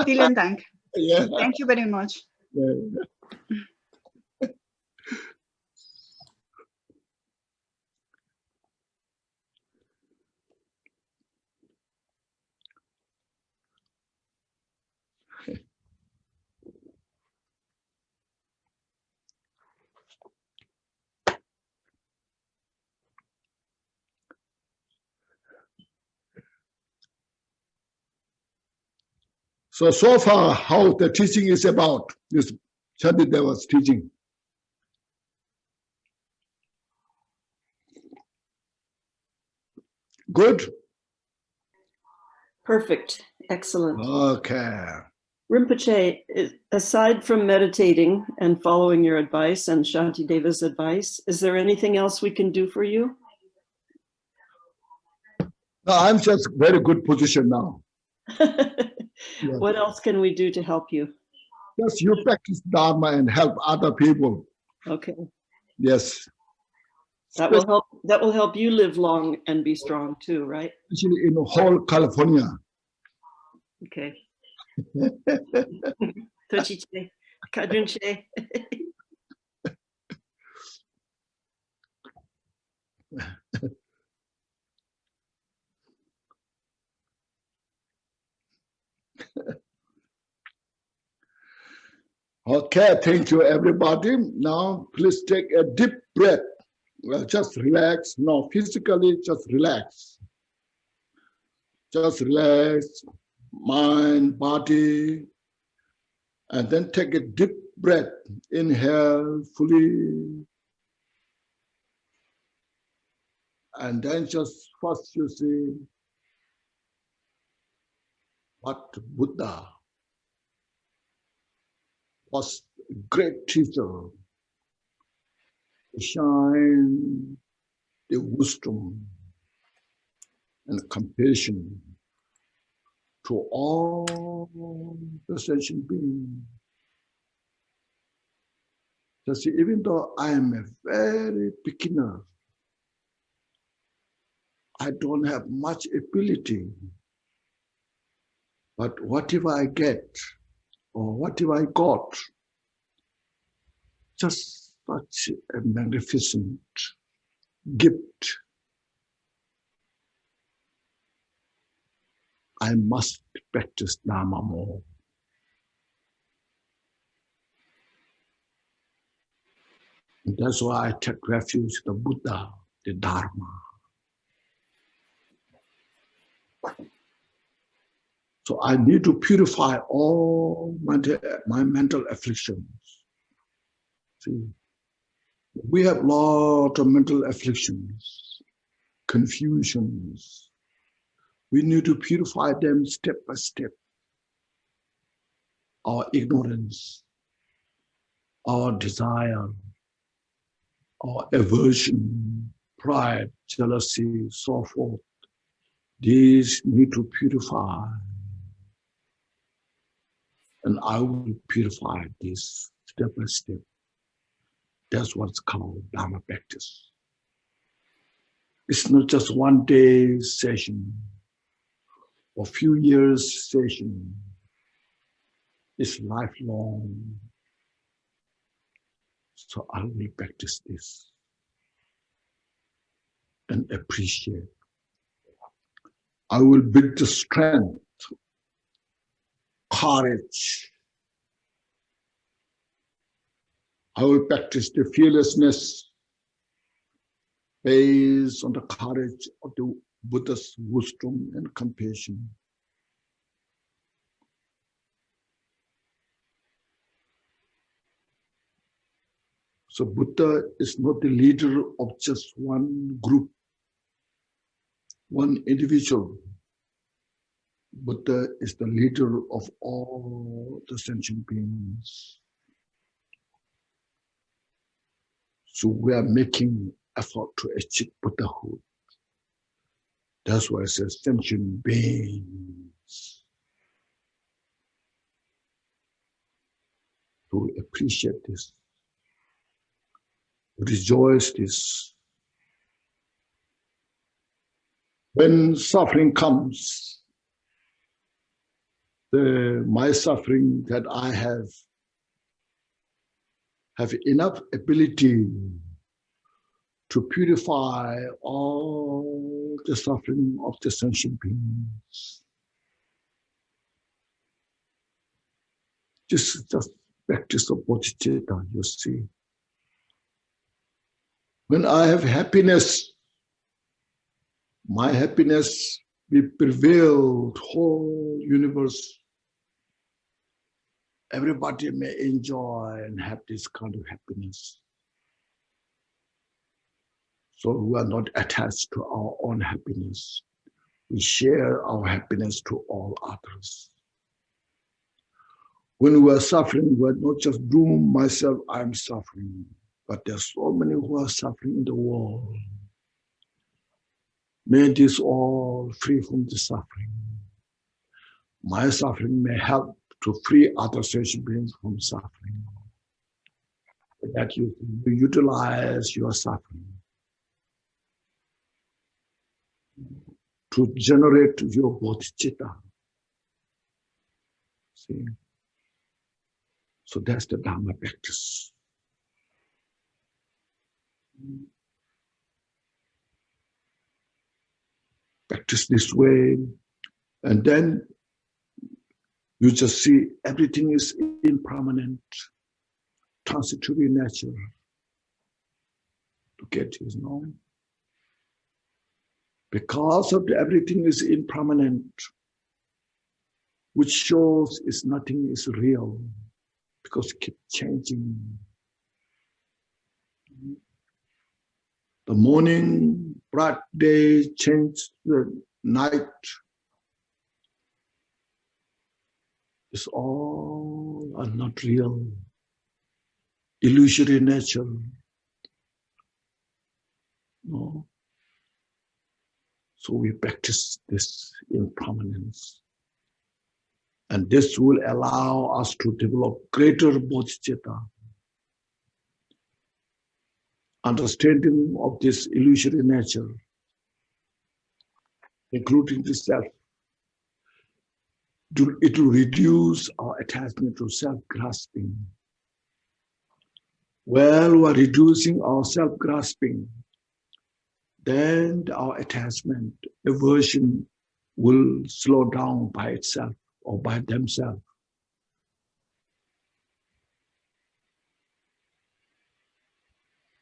S6: Vielen Dank.
S1: Yeah.
S6: Thank you very much.
S1: Yeah. So far, how the teaching is about this Shantideva's teaching. Good?
S7: Perfect. Excellent.
S1: Okay.
S7: Rinpoche, aside from meditating and following your advice and Shantideva's advice, is there anything else we can do for you?
S1: No, I'm just very good position now.
S7: What else can we do to help you?
S1: Just you practice Dharma and help other people.
S7: Okay.
S1: Yes.
S7: That will help you live long and be strong too, right?
S1: Especially in the whole California.
S7: Okay. Tochiche, Kadunche.
S1: Okay, thank you everybody. Now please take a deep breath. Well, just relax. No, physically just relax. Just relax, mind, body, and then take a deep breath. Inhale fully. And then just first you see what Buddha was a great teacher. Shine the wisdom and compassion to all the sentient beings. Just even though I am a very beginner, I don't have much ability, but whatever I get or whatever I got, just such a magnificent gift. I must practice Dharma more. And that's why I take refuge in the Buddha, the Dharma. So I need to purify all my mental afflictions. See, we have a lot of mental afflictions, confusions. We need to purify them step by step. Our ignorance, our desire, our aversion, pride, jealousy, so forth. These need to purify. And I will purify this step by step. That's what's called Dharma practice. It's not just one day session or few years session. It's lifelong. So I will practice this and appreciate. I will build the strength, courage. I will practice the fearlessness based on the courage of the Buddha's wisdom and compassion. So Buddha is not the leader of just one group, one individual. Buddha is the leader of all the sentient beings. So we are making effort to achieve Buddhahood. That's why it says sentient beings. So we appreciate this. Rejoice this. When suffering comes, my suffering that I have enough ability to purify all the suffering of the sentient beings. Just practice of Bodhisattva, you see. When I have happiness, my happiness will prevail the whole universe. Everybody may enjoy and have this kind of happiness. So we are not attached to our own happiness. We share our happiness to all others. When we are suffering, we are not just doom myself, I'm suffering. But there's so many who are suffering in the world. May this all free from the suffering. My suffering may help to free other sentient beings from suffering. That you utilize your suffering to generate your bodhicitta. See? So that's the Dharma practice. Practice this way, and then you just see everything is impermanent, transitory nature. To get his known. Because of everything is impermanent, which shows is nothing is real, because it keeps changing. The morning, bright day, change the night. It's all are not real. Illusory nature. No. So we practice this impermanence. And this will allow us to develop greater bodhicitta. Understanding of this illusory nature, including the self. It will reduce our attachment to self-grasping. While we are reducing our self-grasping, then our attachment, aversion will slow down by itself or by themselves.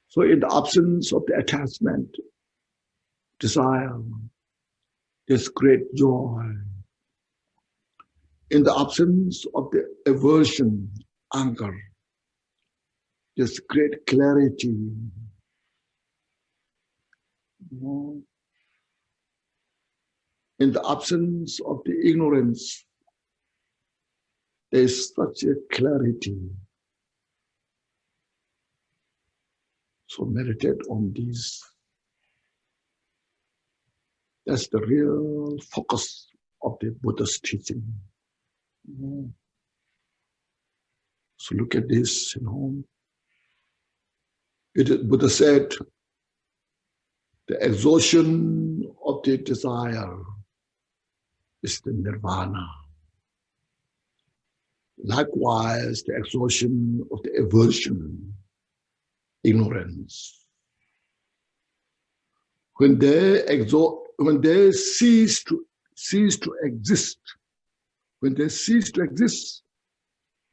S1: So in the absence of the attachment, desire, there's great joy. In the absence of the aversion, anger, there's great clarity. In the absence of the ignorance, there's such a clarity. So meditate on this. That's the real focus of the Buddha's teaching. So look at this, Buddha said, the exhaustion of the desire is the nirvana. Likewise, the exhaustion of the aversion, ignorance. When they cease to exist, you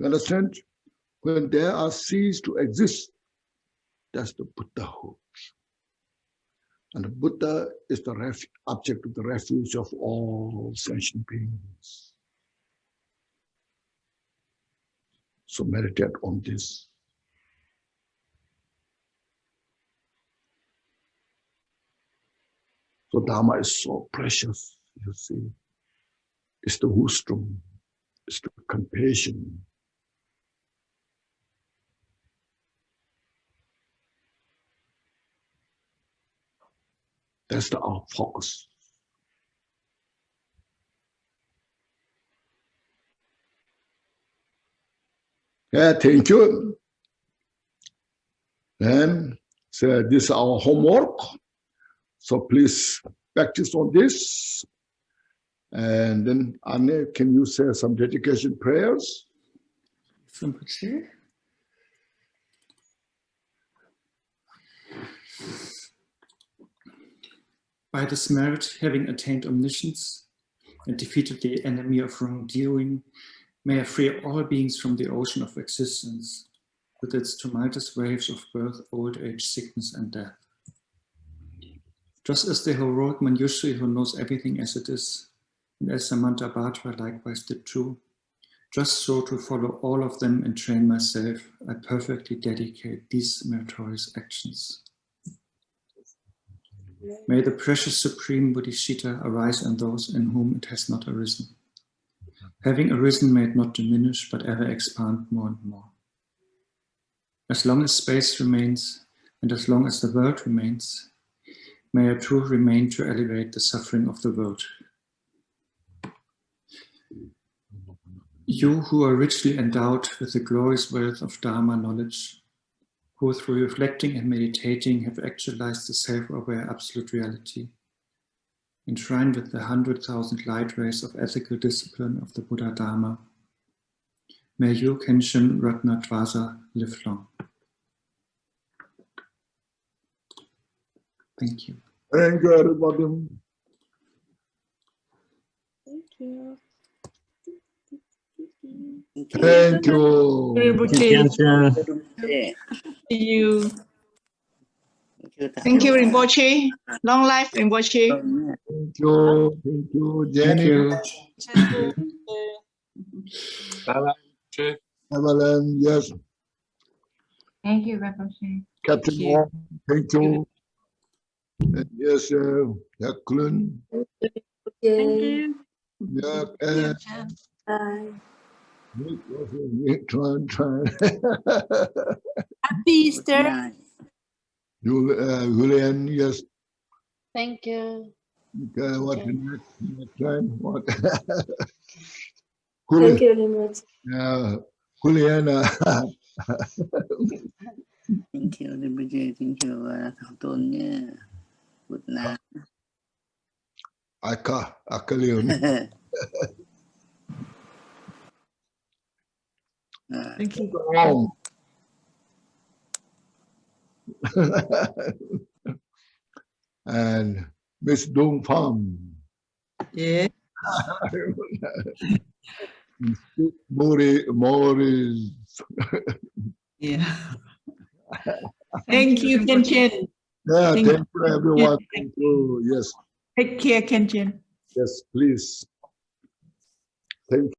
S1: understand? When they are ceased to exist, that's the Buddhahood. And the Buddha is the object of the refuge of all sentient beings. So meditate on this. So Dharma is so precious, you see. It's the wisdom, it's the compassion. That's our focus. Yeah, thank you. And so this is our homework. So please practice on this. And then, Anne, can you say some dedication prayers?
S5: Rinpoche. By this merit, having attained omniscience and defeated the enemy of wrongdoing, may I free all beings from the ocean of existence, with its tumultuous waves of birth, old age, sickness, and death. Just as the heroic Manjushri who knows everything as it is, and as Samantabhadra likewise did too, just so to follow all of them and train myself, I perfectly dedicate these meritorious actions. May the precious supreme Bodhisattva arise in those in whom it has not arisen. Having arisen, may it not diminish, but ever expand more and more. As long as space remains, and as long as the world remains, may I too remain to elevate the suffering of the world. You who are richly endowed with the glorious wealth of Dharma knowledge, who through reflecting and meditating have actualized the self-aware absolute reality, enshrined with the 100,000 light rays of ethical discipline of the Buddha Dharma, may you, Khenchen Ratna Dvasa, live long. Thank you.
S1: Thank you, everybody.
S3: Thank you.
S1: Thank you.
S6: Rinpoche. See you. Thank you, Rinpoche. Long life, Rinpoche.
S1: Thank you. Thank you, Jenny.
S5: Thank you.
S1: Evelyn, yes.
S8: Thank you, Rinpoche.
S1: Captain Wong, thank you. And yes, Jacqueline.
S4: Okay.
S1: Yeah, and
S3: Bye.
S1: trying.
S3: Happy Easter.
S1: Julian, yes.
S8: Thank you.
S1: Okay, what the next time? What?
S4: Thank you very much.
S1: Juliana.
S9: Thank you, Rinpoche. Thank you, Thằng Tôn nha. Good night.
S1: Akalion.
S6: Thank you.
S1: And Miss Dong Pham.
S6: Yeah.
S1: Morris.
S6: Yeah. Thank you, Khenchen.
S1: Yeah,
S6: Thank
S1: thank you, everyone.
S6: you.
S1: Thank you. Yes,
S6: Take care, Khenchen.
S1: yes, please. Thank you.